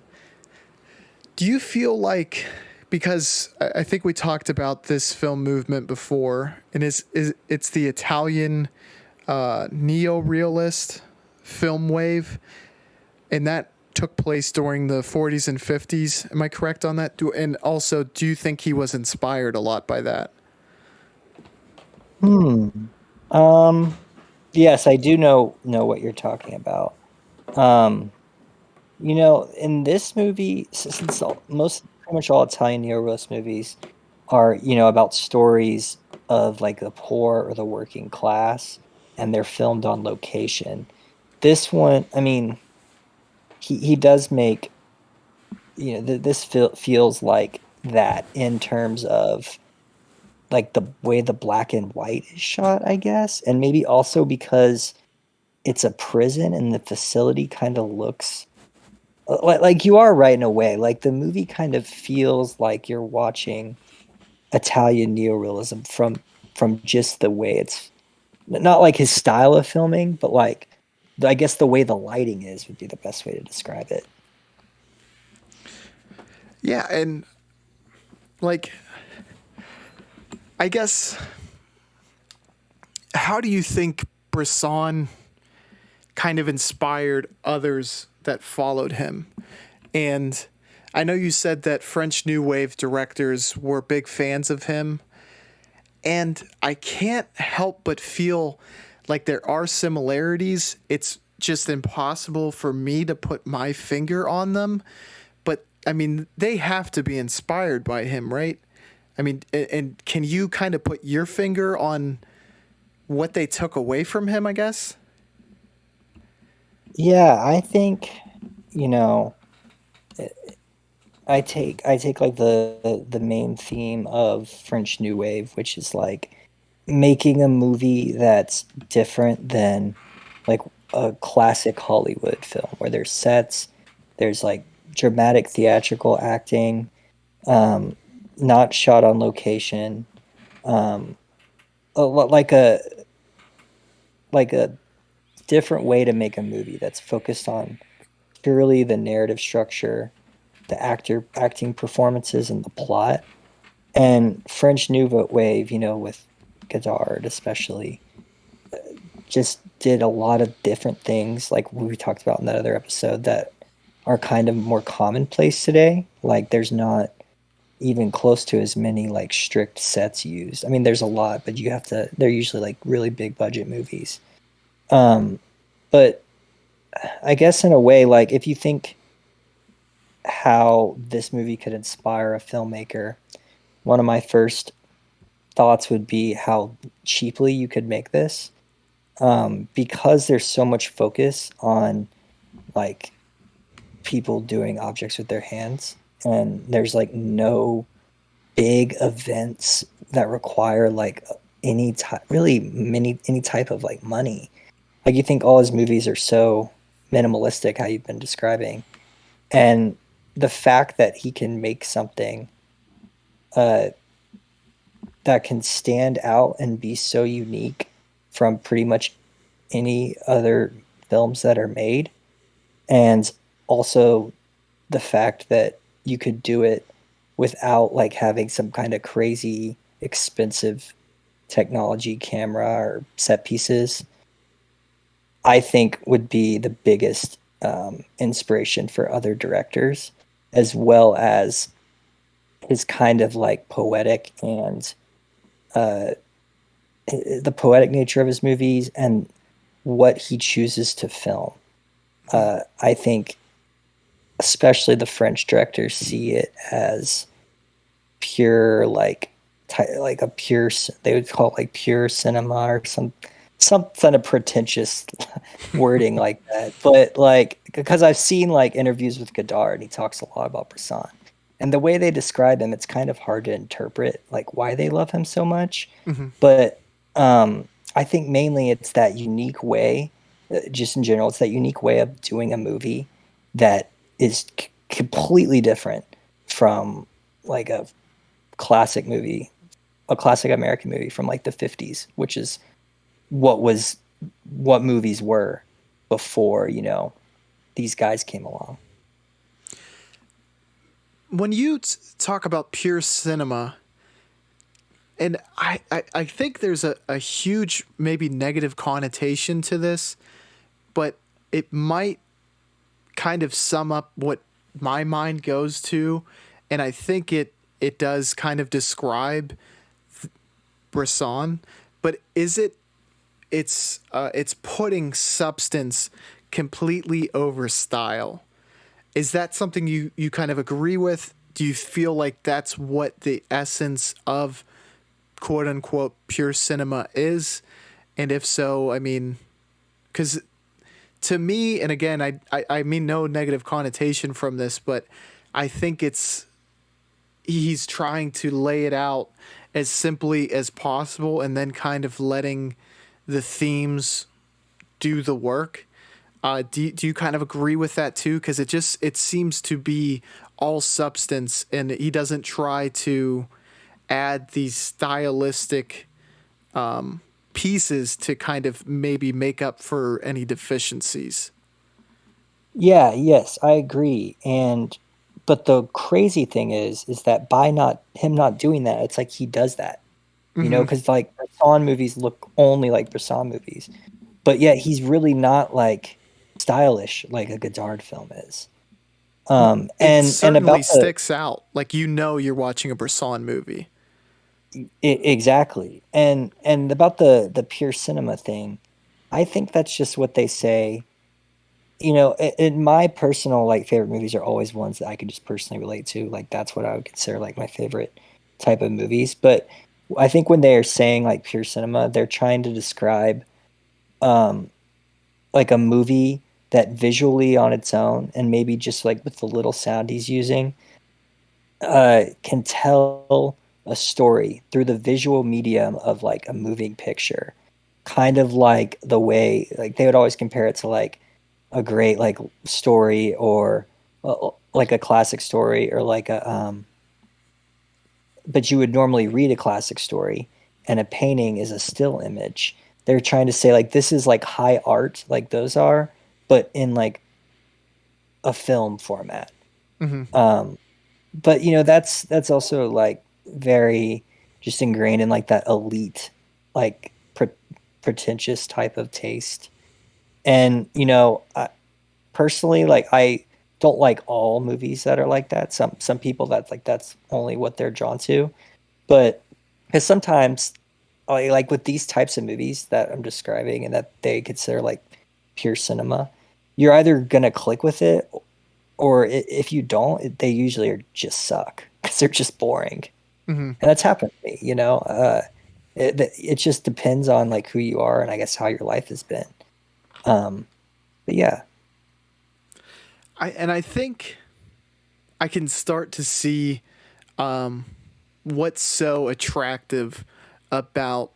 Do you feel like, because I think we talked about this film movement before, and is it's the Italian neo-realist film wave, and that took place during the 40s and 50s. Am I correct on that? And also, do you think he was inspired a lot by that? Hmm. Um. Yes, I do know what you're talking about. Um. In this movie, since most pretty much all Italian neo-realist movies are, about stories of like the poor or the working class, and they're filmed on location. This one, I mean, he does make, this feels like that in terms of like the way the black and white is shot, I guess, and maybe also because it's a prison and the facility kind of looks like you are right in a way. Like the movie kind of feels like you're watching Italian neorealism from just the way it's not like his style of filming, but like I guess the way the lighting is would be the best way to describe it. Yeah, and like I guess how do you think Bresson kind of inspired others that followed him? And I know you said that French New Wave directors were big fans of him, and I can't help but feel like there are similarities. It's just impossible for me to put my finger on them, but I mean, they have to be inspired by him, right? I mean, and can you kind of put your finger on what they took away from him, I guess? Yeah, I think, you know, I take like the main theme of French New Wave, which is like making a movie that's different than like a classic Hollywood film where there's sets, there's like dramatic theatrical acting, um, not shot on location, um, like a different way to make a movie that's focused on purely the narrative structure, the acting performances, and the plot. And French Nouveau Wave, with Godard especially, just did a lot of different things, like we talked about in that other episode, that are kind of more commonplace today. Like there's not even close to as many like strict sets used. I mean, there's a lot, but they're usually like really big budget movies. Um, but I guess in a way, like if you think how this movie could inspire a filmmaker, one of my first thoughts would be how cheaply you could make this, because there's so much focus on like people doing objects with their hands, and there's like no big events that require like any type really many any type of like money. Like you think all his movies are so minimalistic, how you've been describing, and the fact that he can make something uh that can stand out and be so unique from pretty much any other films that are made, and also the fact that you could do it without like having some kind of crazy expensive technology camera or set pieces, I think would be the biggest inspiration for other directors, as well as his kind of like poetic and uh, the poetic nature of his movies and what he chooses to film. I think especially the French directors see it as pure like a pure, they would call it like pure cinema or some kind of pretentious wording like that. But like because I've seen like interviews with Godard and he talks a lot about Bresson. And the way they describe him, it's kind of hard to interpret like why they love him so much. Mm-hmm. But I think mainly it's that unique way, just in general, it's that unique way of doing a movie that is completely different from like classic movie, a classic American movie from like the 50s, which is what was what movies were before, these guys came along. When you talk about pure cinema, and I think there's a huge, maybe negative connotation to this, but it might kind of sum up what my mind goes to. And I think it does kind of describe Bresson, but it's putting substance completely over style. Is that something you kind of agree with? Do you feel like that's what the essence of quote unquote pure cinema is? And if so, I mean, because to me, and again, I mean no negative connotation from this, but I think he's trying to lay it out as simply as possible and then kind of letting the themes do the work. Do you kind of agree with that too? Because it seems to be all substance, and he doesn't try to add these stylistic pieces to kind of maybe make up for any deficiencies. Yeah, yes, I agree. And but the crazy thing is that by not doing that, it's like he does that. You know, Mm-hmm. because like Bresson movies look only like Bresson movies, but yet he's really not like stylish like a Godard film is. It And certainly about the sticks out. Like you're watching a Bresson movie. exactly, and about the pure cinema thing, I think that's just what they say. You know, in my personal like favorite movies are always ones that I could just personally relate to. Like that's what I would consider like my favorite type of movies. But I think when they are saying like pure cinema, they're trying to describe um like a movie that visually on its own and maybe just like with the little sound he's using can tell a story through the visual medium of like a moving picture, kind of like the way like they would always compare it to like a great like story or like a classic story or like a but you would normally read a classic story and a painting is a still image. They're trying to say like this is like high art like those are, but in like a film format. Mm-hmm. um but you know that's also like very just ingrained in like that elite like pretentious type of taste. And you know, personally, like I don't like all movies that are like that. Some people that's like that's only what they're drawn to. But because sometimes like with these types of movies that I'm describing and that they consider like pure cinema, you're either gonna click with it or if you don't, they usually are just suck because they're just boring. Mm-hmm. And that's happened to me, you know. It just depends on like who you are and I guess how your life has been. But yeah, I think I can start to see what's so attractive about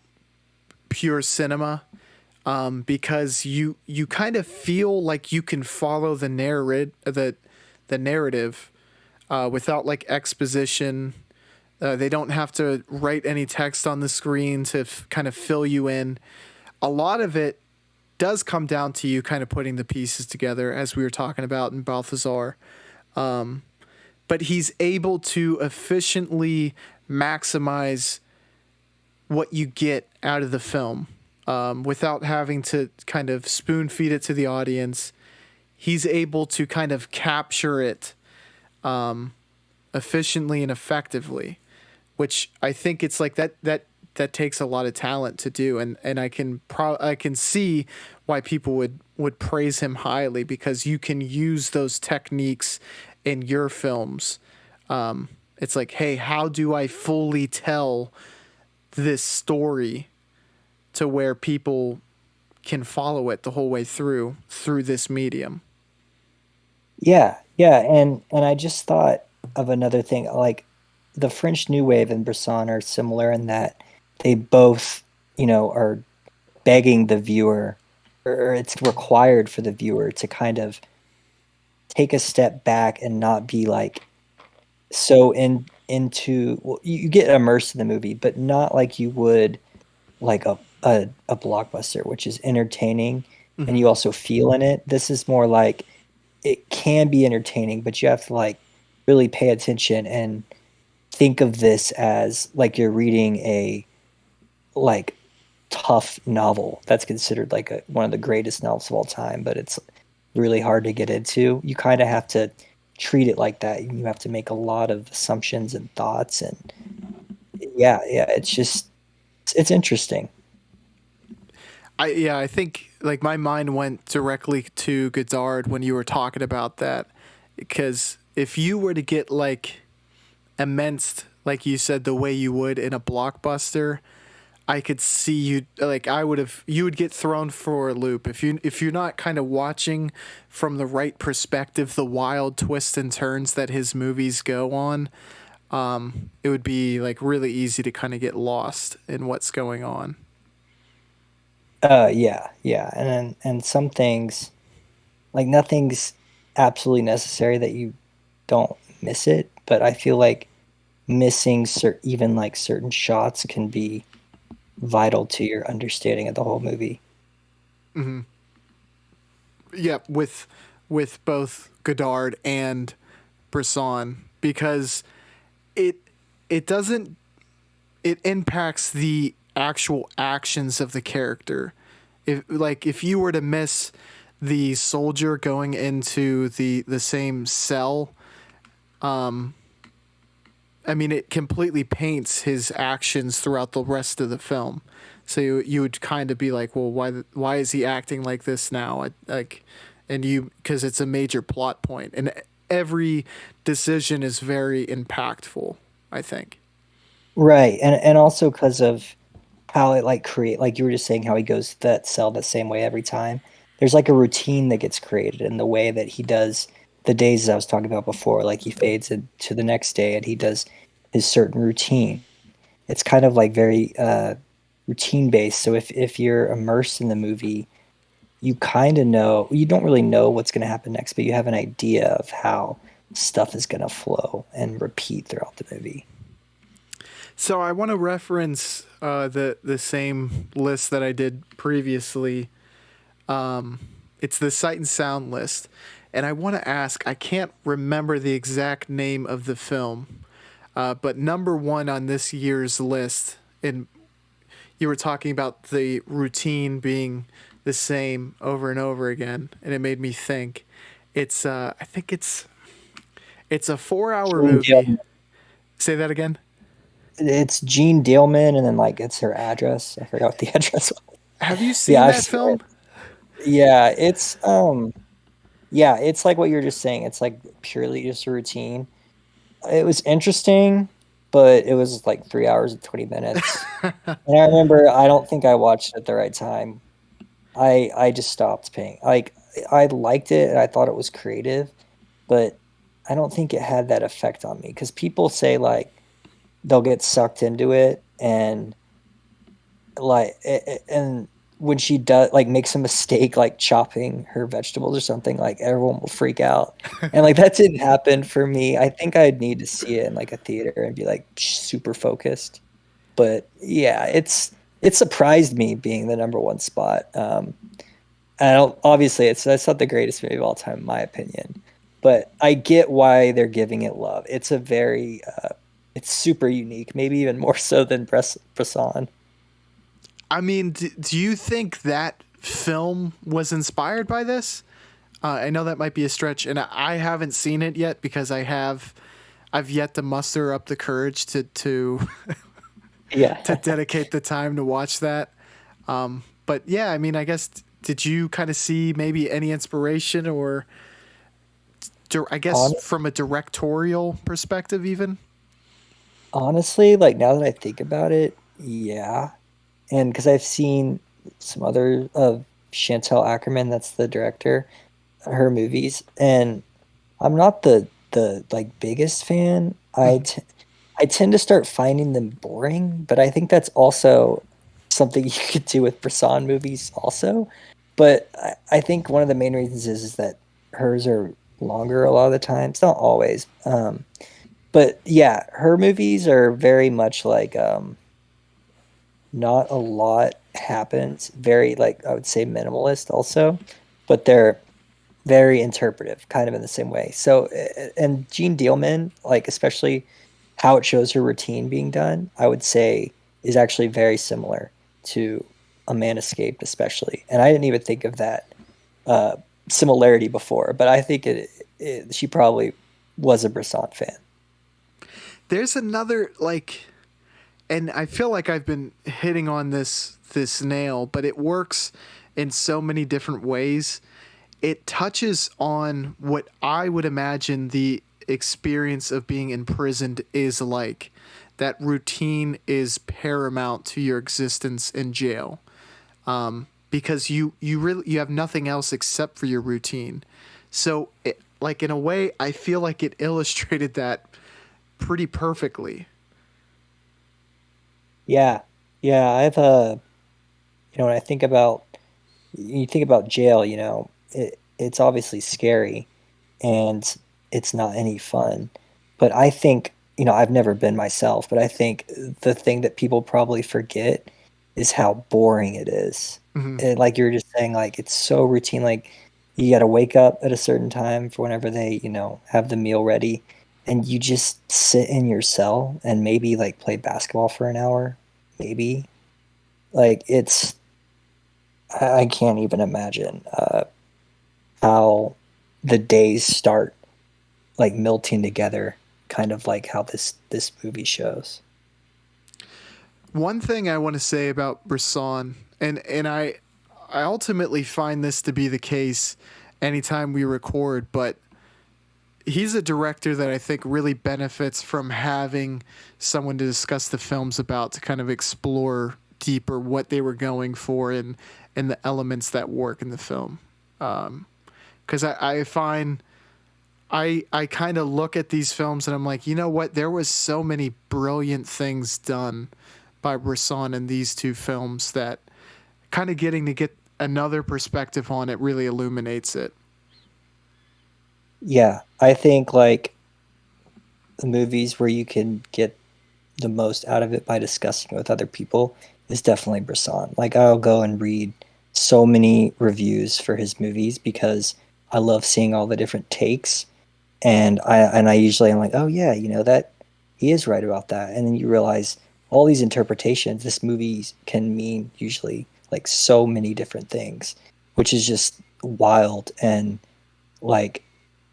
pure cinema, because you kind of feel like you can follow the narrative without like exposition. They don't have to write any text on the screen to kind of fill you in. A lot of it does come down to you kind of putting the pieces together, as we were talking about in Balthazar. But he's able to efficiently maximize what you get out of the film, without having to kind of spoon feed it to the audience. He's able to kind of capture it efficiently and effectively, which I think it's like that takes a lot of talent to do, and I can see why people would praise him highly, because you can use those techniques in your films. It's like, hey, how do I fully tell this story to where people can follow it the whole way through this medium? yeah, yeah. And I just thought of another thing. Like the French New Wave and Bresson are similar in that they both, you know, are begging the viewer, or it's required for the viewer to kind of take a step back and not be like so into well, you get immersed in the movie, but not like you would like a blockbuster, which is entertaining and Mm-hmm. you also feel in it. This is more like it can be entertaining, but you have to like really pay attention and think of this as like you're reading a like tough novel that's considered like one of the greatest novels of all time, but it's really hard to get into. You kind of have to treat it like that. You have to make a lot of assumptions and thoughts, and yeah, it's just it's interesting. I think like my mind went directly to Godard when you were talking about that. because if you were to get like immense, like you said, the way you would in a blockbuster, I could see you like you would get thrown for a loop if you're not kind of watching from the right perspective the wild twists and turns that his movies go on. It would be like really easy to kind of get lost in what's going on. Yeah, and some things, like nothing's absolutely necessary that you don't miss it, but I feel like missing even like certain shots can be vital to your understanding of the whole movie. Mm-hmm. Yeah, with both Godard and Bresson, because it it doesn't it impacts the actual actions of the character. If you were to miss the soldier going into the same cell, I mean, it completely paints his actions throughout the rest of the film. So you would kind of be like, well, why is he acting like this now? Because it's a major plot point, and every decision is very impactful, I think. Right, and also because of how it like like you were just saying how he goes to that cell the same way every time. There's like a routine that gets created in the way that he does the days I was talking about before. Like he fades into the next day and he does his certain routine. It's kind of like very routine based. So if you're immersed in the movie, you kind of know, you don't really know what's going to happen next, but you have an idea of how stuff is going to flow and repeat throughout the movie. So I want to reference the same list that I did previously. It's the Sight and Sound list, and I want to ask. I can't remember the exact name of the film, but number one on this year's list, and you were talking about the routine being the same over and over again, and it made me think. I think it's a 4 hour Gene movie. Dealman. Say that again. It's Jean Dealman, and then like it's her address. I forgot what the address was. Have you Yeah, seen I've that seen film? it. Yeah, it's like what you were just saying. It's like purely just a routine. It was interesting, but it was like 3 hours and 20 minutes. And I remember I don't think I watched it at the right time. I just stopped paying. Like I liked it and I thought it was creative, but I don't think it had that effect on me because people say like they'll get sucked into it and and when she does like makes a mistake like chopping her vegetables or something, like everyone will freak out, and like that didn't happen for me. I think I'd need to see it in like a theater and be like super focused. But yeah, it surprised me being the number one spot. I don't, obviously that's not the greatest movie of all time in my opinion, but I get why they're giving it love. It's a very it's super unique, maybe even more so than Bresson. I mean, do you think that film was inspired by this? I know that might be a stretch, and I haven't seen it yet because I've yet to muster up the courage to Yeah. to dedicate the time to watch that. But yeah, I mean, I guess did you kind of see maybe any inspiration or I guess Hon- from a directorial perspective even? Honestly, like now that I think about it, yeah. And because I've seen some other of Chantal Ackerman, that's the director, her movies, and I'm not the like biggest fan. I tend to start finding them boring, but I think that's also something you could do with Bresson movies also. But I think one of the main reasons is that hers are longer a lot of the time. It's not always. But yeah, her movies are very much like not a lot happens. Very like I would say minimalist also, but they're very interpretive, kind of in the same way. So and Jean Dealman, like especially how it shows her routine being done, I would say is actually very similar to A Man Escaped, especially. And I didn't even think of that uh, similarity before, but I think she probably was a Bresson fan. There's another like, and I feel like I've been hitting on this nail, but it works in so many different ways. it touches on what I would imagine the experience of being imprisoned is like. That routine is paramount to your existence in jail, because you have nothing else except for your routine. So, like in a way, I feel like it illustrated that pretty perfectly. Yeah, yeah. I've when I think about you think about jail, it's obviously scary and it's not any fun. But I think, I've never been myself, but I think the thing that people probably forget is how boring it is. Hmm. And like you were just saying, like it's so routine. Like you got to wake up at a certain time for whenever they, have the meal ready, and you just sit in your cell and maybe like play basketball for an hour, maybe. Like I can't even imagine how the days start like melting together, kind of like how this movie shows. One thing I want to say about Bresson, and I ultimately find this to be the case anytime we record, but he's a director that I think really benefits from having someone to discuss the films about, to kind of explore deeper what they were going for and the elements that work in the film. Because I find I kind of look at these films and I'm like, you know what? There was so many brilliant things done by Bresson in these two films that kind of getting to get another perspective on it really illuminates it. Yeah, I think like the movies where you can get the most out of it by discussing it with other people is definitely Bresson. Like I'll go and read so many reviews for his movies because I love seeing all the different takes, and I usually am like, oh yeah, that he is right about that, and then you realize all these interpretations. This movie can mean usually like so many different things, which is just wild and like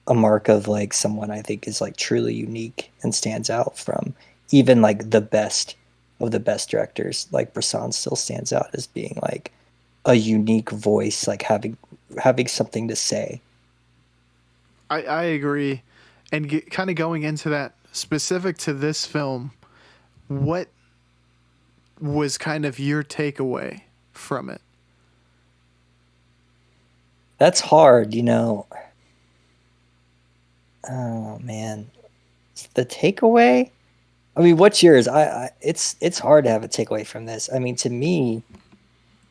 a mark of like someone I think is like truly unique and stands out from even like the best of the best directors. Like Bresson still stands out as being like a unique voice, like having something to say. I agree. And kind of going into that specific to this film, what was kind of your takeaway from it? That's hard. Oh man, the takeaway. I mean, what's yours? It's hard to have a takeaway from this. I mean, to me,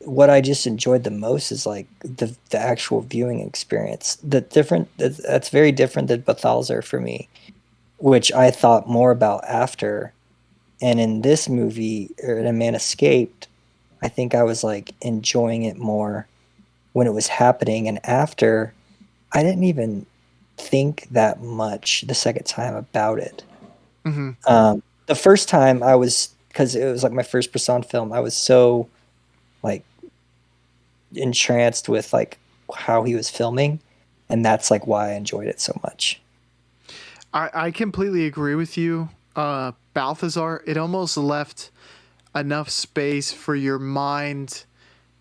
what I just enjoyed the most is like the actual viewing experience. That's very different than Balthazar for me, which I thought more about after. And in this movie, or in A Man Escaped, I think I was like enjoying it more when it was happening, and after, I didn't even think that much the second time about it. Hmm. The first time I was, because it was like my first Bresson film, I was so like entranced with like how he was filming, and that's like why I enjoyed it so much. I completely agree with you. Balthazar, it almost left enough space for your mind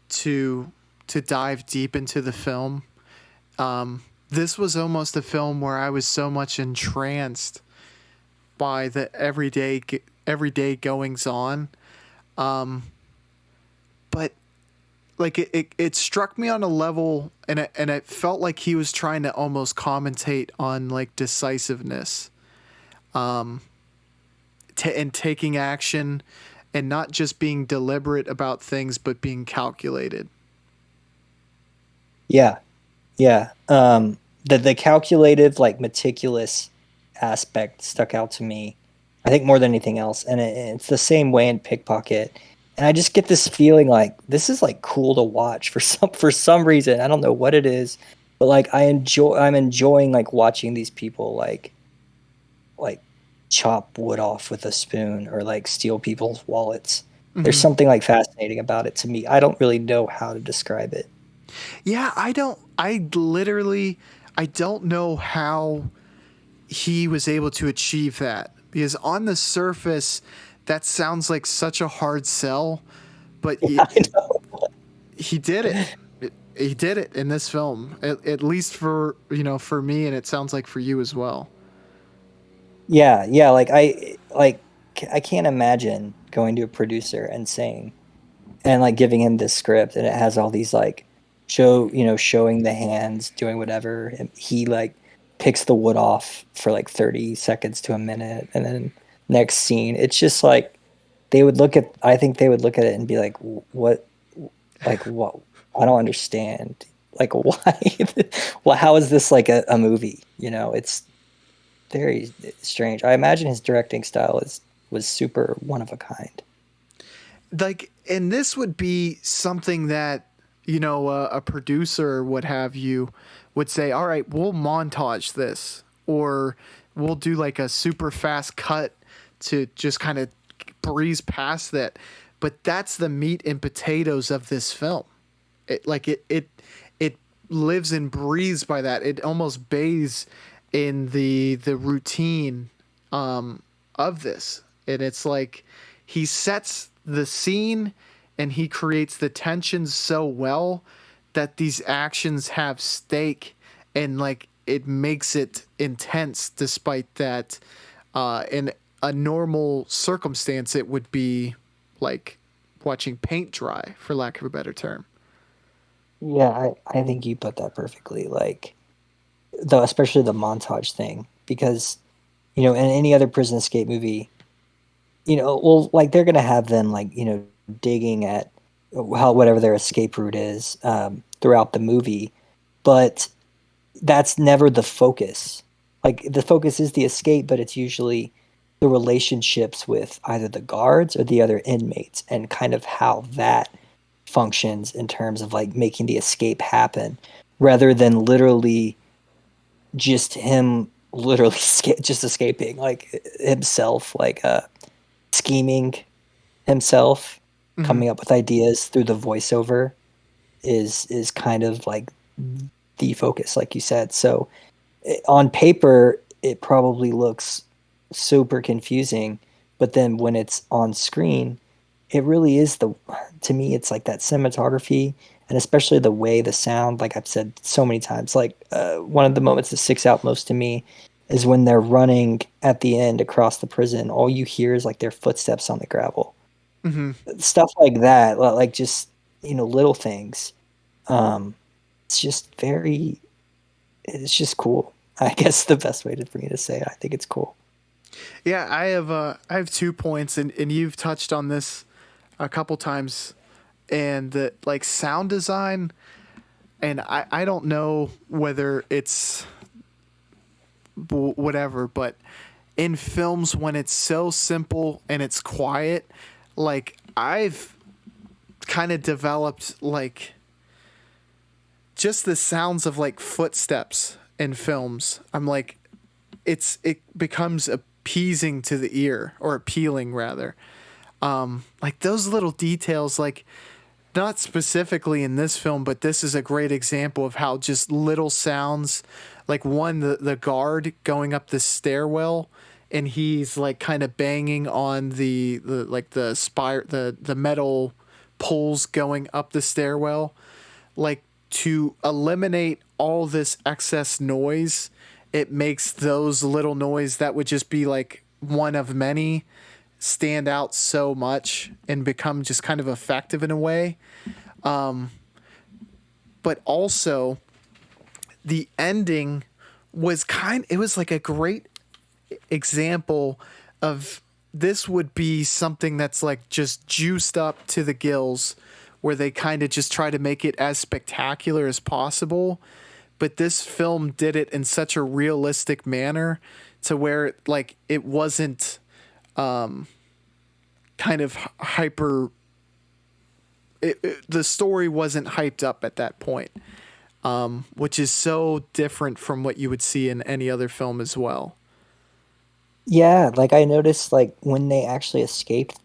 to dive deep into the film. This was almost a film where I was so much entranced by the everyday goings on. But like it struck me on a level, and it felt like he was trying to almost commentate on like decisiveness, and taking action, and not just being deliberate about things but being calculated. Yeah, yeah. The calculative, like meticulous aspect stuck out to me. I think more than anything else, and it's the same way in Pickpocket. And I just get this feeling like this is like cool to watch for some reason. I don't know what it is, but like I'm enjoying like watching these people like chop wood off with a spoon or like steal people's wallets. There's Hmm. something like fascinating about it to me. I don't really know how to describe it. Yeah, I don't. I literally, I don't know how he was able to achieve that, because on the surface, that sounds like such a hard sell, but I know. he did it. he did it in this film, at least for for me, and it sounds like for you as well. Yeah, yeah, I can't imagine going to a producer and saying and like giving him this script and it has all these like showing the hands doing whatever and he like picks the wood off for like 30 seconds to a minute and then next scene it's just like they would look at I think they would look at it and be like what like what I don't understand like why well how is this like a movie it's very strange. I imagine his directing style is was super one of a kind. Like, and this would be something that a producer would have you would say, all right, we'll montage this, or we'll do like a super fast cut to just kind of breeze past that. But that's the meat and potatoes of this film. It lives and breathes by that. It almost bathes in the routine of this, and it's like he sets the scene and he creates the tension so well that these actions have stake, and like it makes it intense despite that in a normal circumstance it would be like watching paint dry, for lack of a better term. Yeah, I think you put that perfectly. Like though especially the montage thing because in any other prison escape movie well like they're gonna have them like digging at how whatever their escape route is throughout the movie but that's never the focus like the focus is the escape but it's usually the relationships with either the guards or the other inmates and kind of how that functions in terms of like making the escape happen rather than literally just him literally just escaping like himself like scheming himself Mm-hmm. coming up with ideas through the voiceover is kind of like the focus like you said so on paper it probably looks super confusing but then when it's on screen it really is the to me it's like that cinematography and especially the way the sound like I've said so many times like one of the moments that sticks out most to me is when they're running at the end across the prison all you hear is like their footsteps on the gravel Mm-hmm. stuff like that like just little things um it's just very it's just cool I guess the best way for me to say it I think it's cool. Yeah, I have 2 points, and you've touched on this a couple times, and the like sound design, and I don't know whether it's whatever, but in films when it's so simple and it's quiet, like I've kind of developed like just the sounds of like footsteps in films. I'm like, it becomes appeasing to the ear, or appealing rather. Like those little details, like not specifically in this film, but this is a great example of how just little sounds, like one, the guard going up the stairwell and he's like kind of banging on the like the spire, the metal poles going up the stairwell, like to eliminate all this excess noise. It makes those little noise that would just be like one of many stand out so much and become just kind of effective in a way. But also the ending was it was like a great example of this would be something that's like just juiced up to the gills, where they kind of just try to make it as spectacular as possible. But this film did it in such a realistic manner to where like it wasn't kind of hyper. The story wasn't hyped up at that point, which is so different from what you would see in any other film as well. Yeah, like I noticed like when they actually escaped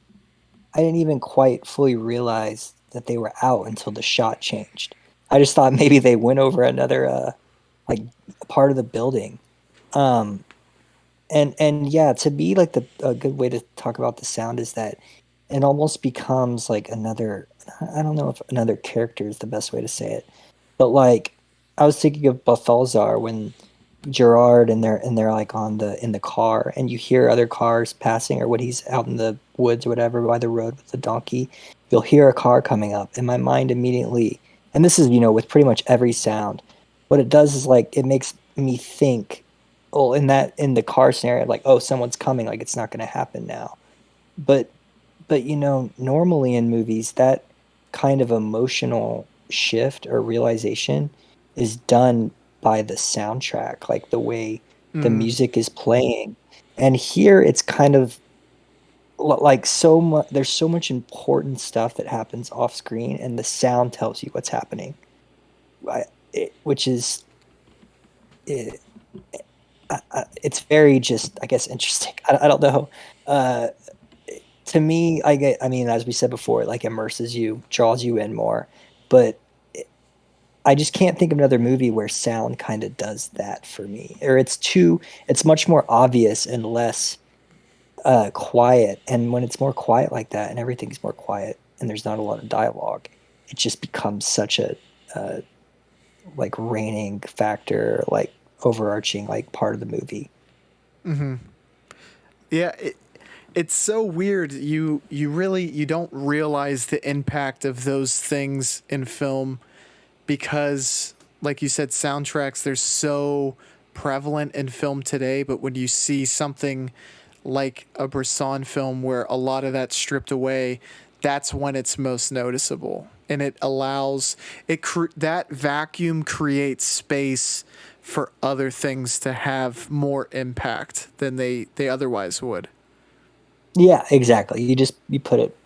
I didn't even quite fully realize that they were out until the shot changed. I just thought maybe they went over another like part of the building. Um and yeah, to me like the a good way to talk about the sound is that it almost becomes like another I don't know if another character is the best way to say it, But like, I was thinking of Balthazar when Gerard and they're like on the in the car, and you hear other cars passing, or when he's out in the woods or whatever by the road with the donkey, you'll hear a car coming up, and my mind immediately, and this is with pretty much every sound, what it does is like it makes me think, well, in the car scenario, like, oh, someone's coming, like it's not going to happen now. But normally in movies, that kind of emotional shift or realization is done by the soundtrack, like the way the Mm, music is playing. And here it's kind of like so much, there's so much important stuff that happens off screen, and the sound tells you what's happening. Which is, it, it's very just, I guess, interesting. I don't know. Uh, to me, I mean, as we said before, it like immerses you, draws you in more. But I just can't think of another movie where sound kind of does that for me. Or it's much more obvious and less quiet. And when it's more quiet like that, and everything's more quiet, and there's not a lot of dialogue, it just becomes such a uh, like reigning factor, like overarching like part of the movie. yeah, it's so weird. You really you don't realize the impact of those things in film because, like you said, soundtracks they're so prevalent in film today. But when you see something like a Bresson film where a lot of that's stripped away, that's when it's most noticeable, and it allows that vacuum creates space for other things to have more impact than they otherwise would. Yeah, exactly. You put it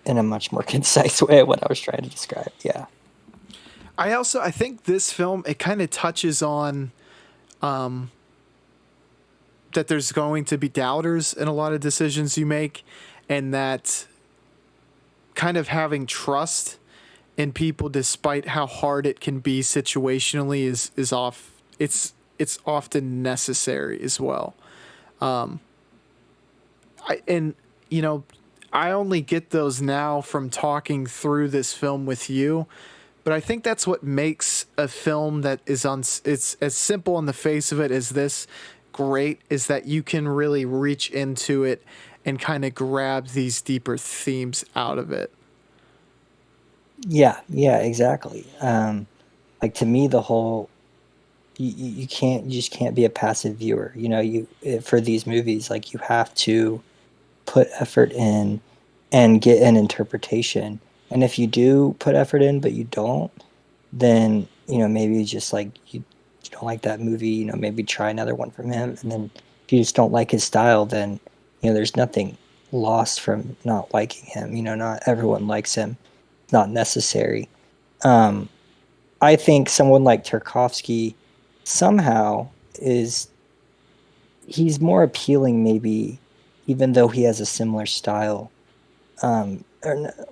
in a much more concise way of what I was trying to describe. Yeah. I think this film it kind of touches on that there's going to be doubters in a lot of decisions you make, and that kind of having trust in people despite how hard it can be situationally is off it's often necessary as well. And you know, I only get those now from talking through this film with you, but I think that's what makes a film that is on it's as simple on the face of it as this great is that you can really reach into it and kind of grab these deeper themes out of it. Yeah, yeah, exactly. Like to me, the whole you just can't be a passive viewer. For these movies, like you have to put effort in and get an interpretation. And if you do put effort in, but you don't, then maybe just like you don't like that movie. Maybe try another one from him. And then if you just don't like his style, then there's nothing lost from not liking him. Not everyone likes him. It's not necessary. Um, I think someone like Tarkovsky somehow is he's more appealing, maybe, even though he has a similar style, or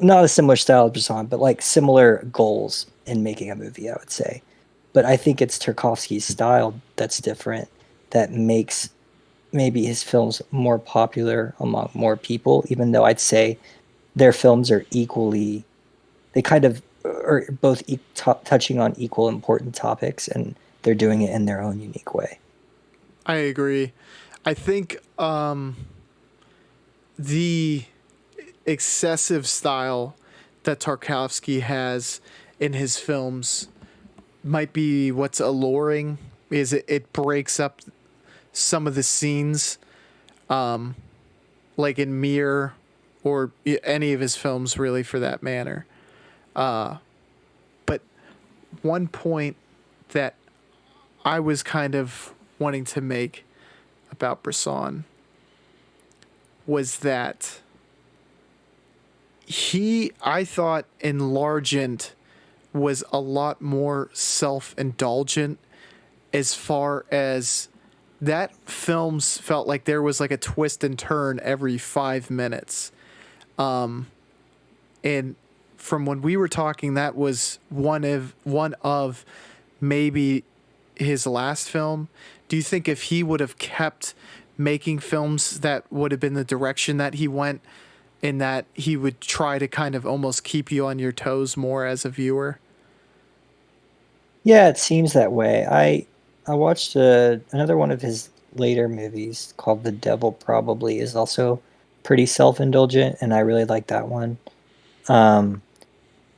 not a similar style as Bresson, but like similar goals in making a movie, I would say. But I think it's Tarkovsky's style that's different, that makes maybe his films more popular among more people, even though I'd say their films are equally, they kind of are both touching on equal important topics, and they're doing it in their own unique way. I agree. I think the excessive style that Tarkovsky has in his films might be what's alluring is it breaks up some of the scenes like in Mirror or any of his films really for that matter. But one point that I was kind of wanting to make about Bresson was that I thought in Largent was a lot more self indulgent as far as that films felt like there was like a twist and turn every 5 minutes. And from when we were talking, that was one of maybe his last film. Do you think if he would have kept making films, that would have been the direction that he went, in that he would try to kind of almost keep you on your toes more as a viewer? Yeah, it seems that way. I watched another one of his later movies called The Devil Probably is also pretty self-indulgent, and I really like that one. Um,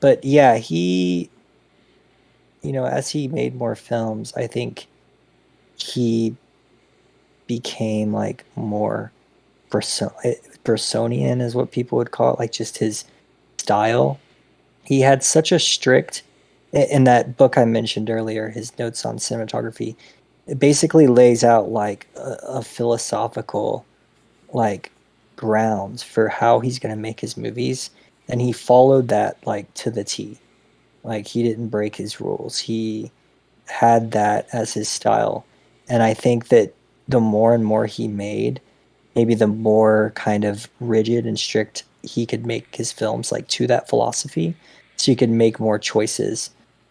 but yeah, as he made more films, I think he became like more Bressonian is what people would call it, like just his style. He had such a strict in that book I mentioned earlier, his notes on cinematography. It basically lays out like a philosophical like grounds for how he's going to make his movies, and he followed that like to the T. Like he didn't break his rules. He had that as his style. And I think that the more and more he made, maybe the more kind of rigid and strict he could make his films like to that philosophy. So you could make more choices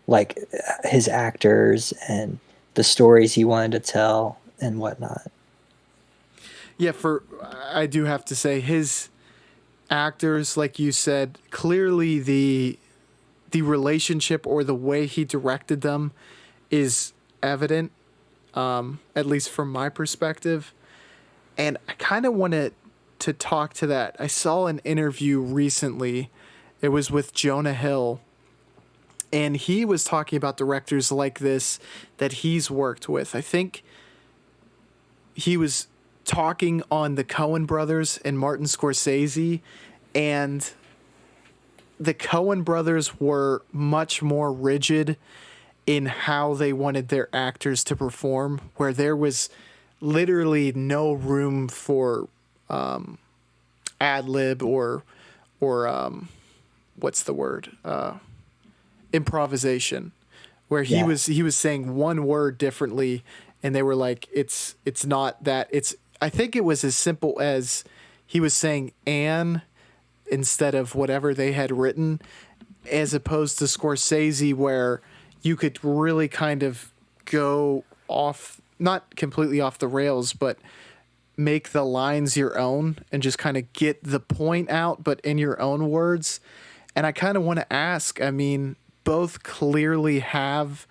like his actors and the stories he wanted to tell and whatnot. Yeah, for I do have to say his actors, like you said, clearly the relationship or the way he directed them is evident, at least from my perspective. And I kind of wanted to talk to that. I saw an interview recently. It was with Jonah Hill, and he was talking about directors like this that he's worked with. I think he was talking on the Coen brothers and Martin Scorsese, and the Coen brothers were much more rigid in how they wanted their actors to perform, where there was literally no room for ad lib or what's the word, improvisation, where Yeah. he was saying one word differently, and they were like, it's not that. It's I think it was as simple as he was saying "Anne" instead of whatever they had written, as opposed to Scorsese, where you could really kind of go off, not completely off the rails, but make the lines your own and just kind of get the point out, but in your own words. And I kind of want to ask, I mean, both clearly have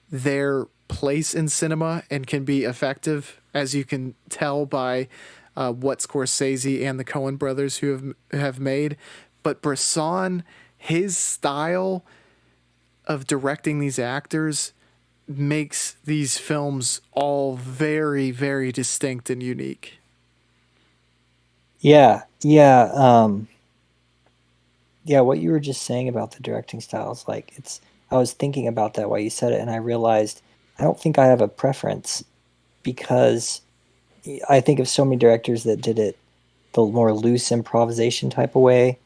their place in cinema and can be effective, as you can tell by what Scorsese and the Coen brothers who have made. But Bresson, his style of directing these actors makes these films all very, very distinct and unique. Yeah. Yeah. Yeah, what you were just saying about the directing styles, like I was thinking about that while you said it, and I realized I don't think I have a preference because I think of so many directors that did it the more loose improvisation type of way,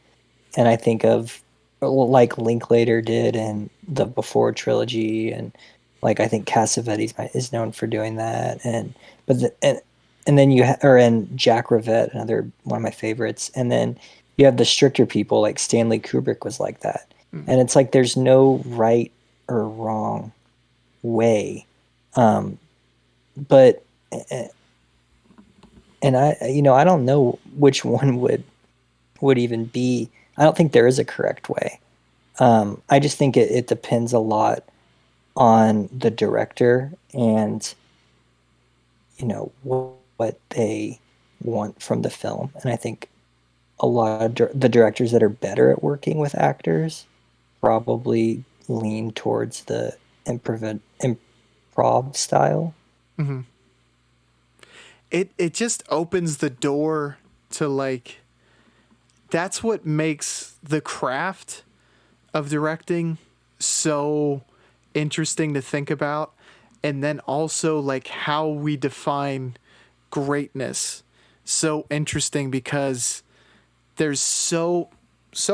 and I think of like Linklater did in the Before trilogy, and like I think Cassavetes is known for doing that, and but and then or and Jack Rivette, another one of my favorites, and then you have the stricter people like Stanley Kubrick was like that, Mm. and it's like there's no right or wrong way, um, but and I don't know which one would even be. I don't think there is a correct way. I just think it depends a lot on the director and what they want from the film. And I think a lot of the directors that are better at working with actors probably lean towards the improv style. Mm-hmm. It just opens the door to, like, that's what makes the craft of directing so interesting to think about, and then also like how we define greatness so interesting, because there's so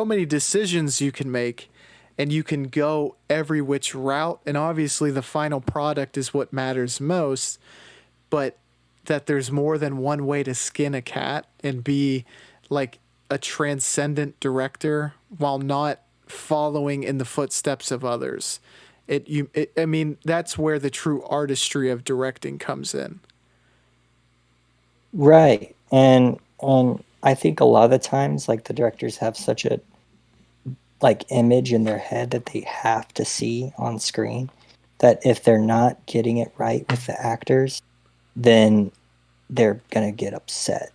many decisions you can make, and you can go every which route, and obviously the final product is what matters most, but that there's more than one way to skin a cat and be like a transcendent director while not following in the footsteps of others. I mean, that's where the true artistry of directing comes in. Right. And I think a lot of the times like the directors have such a like image in their head that they have to see on screen that if they're not getting it right with the actors, then they're gonna get upset.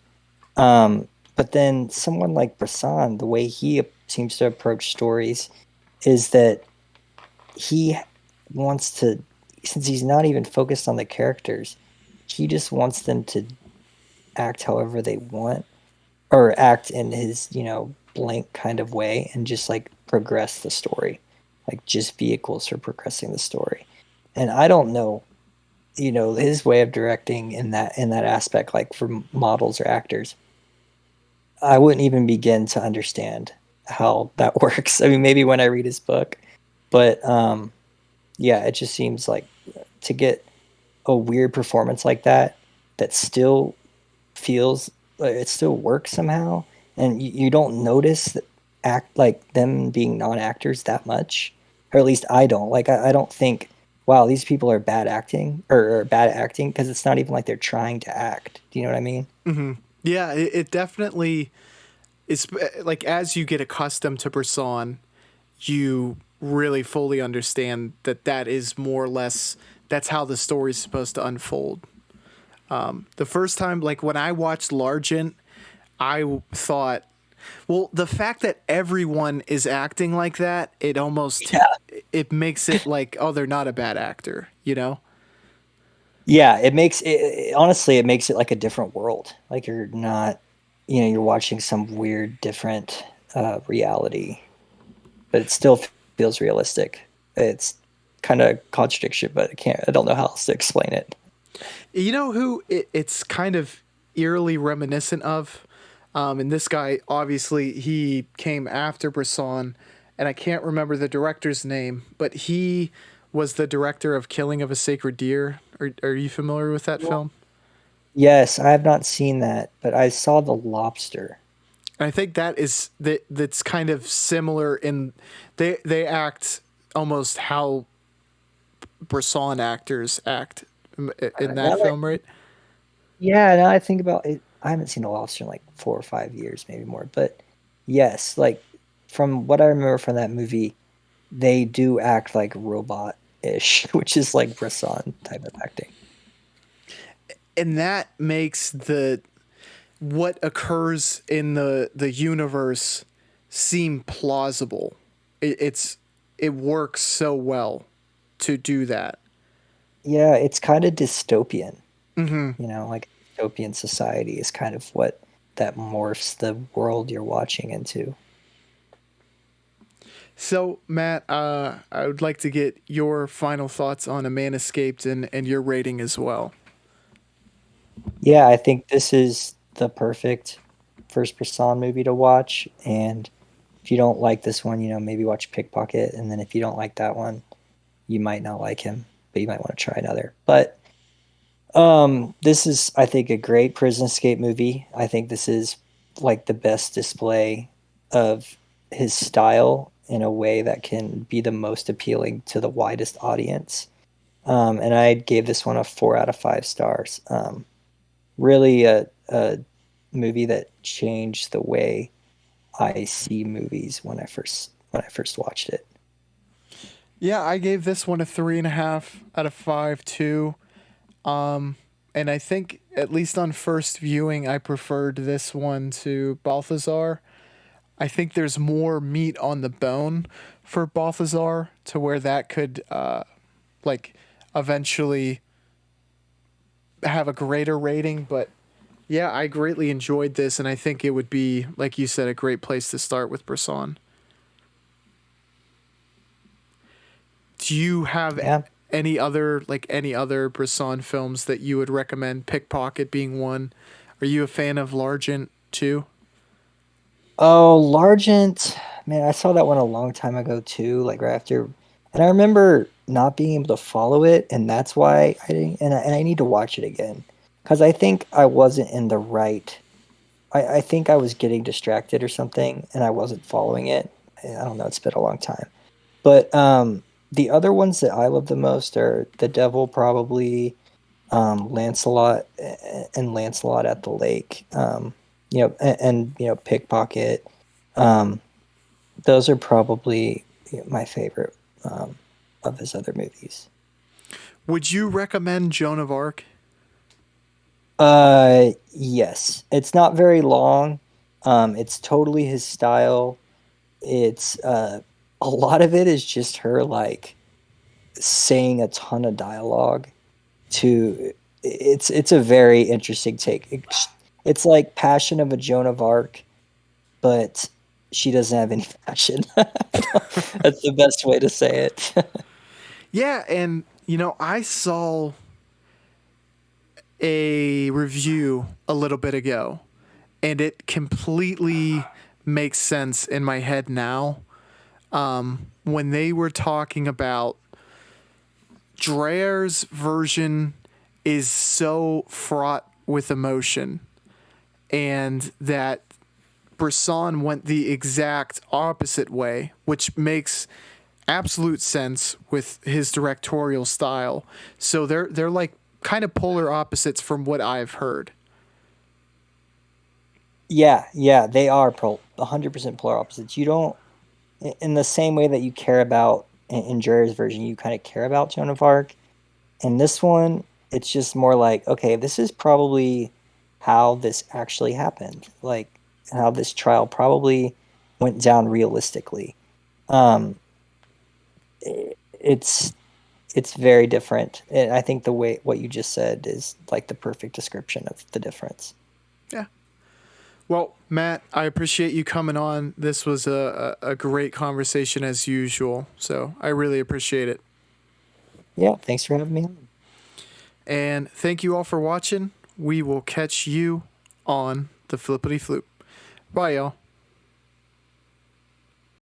But then someone like Bresson, the way he seems to approach stories is that he wants to, since he's not even focused on the characters, he just wants them to act however they want or act in his, blank kind of way and just like progress the story, like just vehicles for progressing the story. And I don't know, his way of directing in that aspect, like for models or actors, I wouldn't even begin to understand how that works. I mean, maybe when I read his book, but yeah, it just seems like to get a weird performance like that that still feels like it still works somehow, and you don't notice that act like them being non-actors that much, or at least I don't. Like I don't think, wow, these people are bad acting or bad at acting because it's not even like they're trying to act. Do you know what I mean? Yeah, it definitely is. Like as you get accustomed to Bresson, you really fully understand that that is more or less that's how the story's supposed to unfold. The first time, like when I watched Largent, I thought, well, the fact that everyone is acting like that, it almost Yeah. it makes it like, oh, they're not a bad actor, you know? Yeah, it makes it honestly, it makes it like a different world. Like you're not, you're watching some weird different reality, but it still feels realistic. It's kind of contradiction, but I don't know how else to explain it. You know who it's kind of eerily reminiscent of? And this guy, obviously, he came after Bresson, and I can't remember the director's name, but he was the director of Killing of a Sacred Deer. Are you familiar with that film? Yes, I have not seen that, but I saw The Lobster. And I think that's kind of similar in they act almost how Bresson actors act in that Now that, film, right? yeah, now I think about it, I haven't seen The Lobster in like 4 or 5 years, maybe more. But yes, like from what I remember from that movie, they do act like robot-ish, which is like Bresson type of acting. And that makes the what occurs in the universe seem plausible. It works so well to do that. Yeah, it's kind of dystopian, like dystopian society is kind of what that morphs the world you're watching into. So Matt, I would like to get your final thoughts on A Man Escaped and your rating as well. Yeah, I think this is the perfect first person movie to watch. And if you don't like this one, maybe watch Pickpocket. And then if you don't like that one, you might not like him, but you might want to try another. But this is, I think, a great prison escape movie. I think this is like the best display of his style in a way that can be the most appealing to the widest audience. And I gave this one a 4 out of 5 stars. Really a movie that changed the way I see movies when I first watched it. Yeah, I gave this one a 3.5 out of 5 too. And I think at least on first viewing, I preferred this one to Balthazar. I think there's more meat on the bone for Balthazar to where that could like eventually have a greater rating. But yeah, I greatly enjoyed this, and I think it would be, like you said, a great place to start with Bresson. Do you have Yeah. any other Bresson films that you would recommend? Pickpocket being one. Are you a fan of Largent too? Oh, Largent, man, I saw that one a long time ago too, like right after, and I remember not being able to follow it, and that's why I didn't, and I need to watch it again because I think I wasn't in the right. I think I was getting distracted or something, and I wasn't following it. I don't know. It's been a long time, but the other ones that I love the most are The Devil, probably, Lancelot, and Lancelot at the Lake, and Pickpocket. Um, those are probably my favorite of his other movies. Would you recommend Joan of Arc? Yes. It's not very long. It's totally his style. It's a lot of it is just her like saying a ton of dialogue to it's a very interesting take. It's like Passion of a Joan of Arc, but she doesn't have any passion. That's the best way to say it. Yeah, and I saw a review a little bit ago, and it completely makes sense in my head now. When they were talking about Dreyer's version is so fraught with emotion, and that Bresson went the exact opposite way, which makes absolute sense with his directorial style. So they're like kind of polar opposites from what I've heard. Yeah, they are 100% polar opposites. You don't, in the same way that you care about in Dreyer's version, you kind of care about Joan of Arc. In this one, it's just more like, okay, this is probably how this actually happened, like how this trial probably went down realistically. Um, it's it's very different, and I think the way what you just said is like the perfect description of the difference. Yeah. Well, Matt, I appreciate you coming on. This was a great conversation as usual. So I really appreciate it. Yeah, thanks for having me on. And thank you all for watching. We will catch you on the Flippity Floop. Bye, y'all.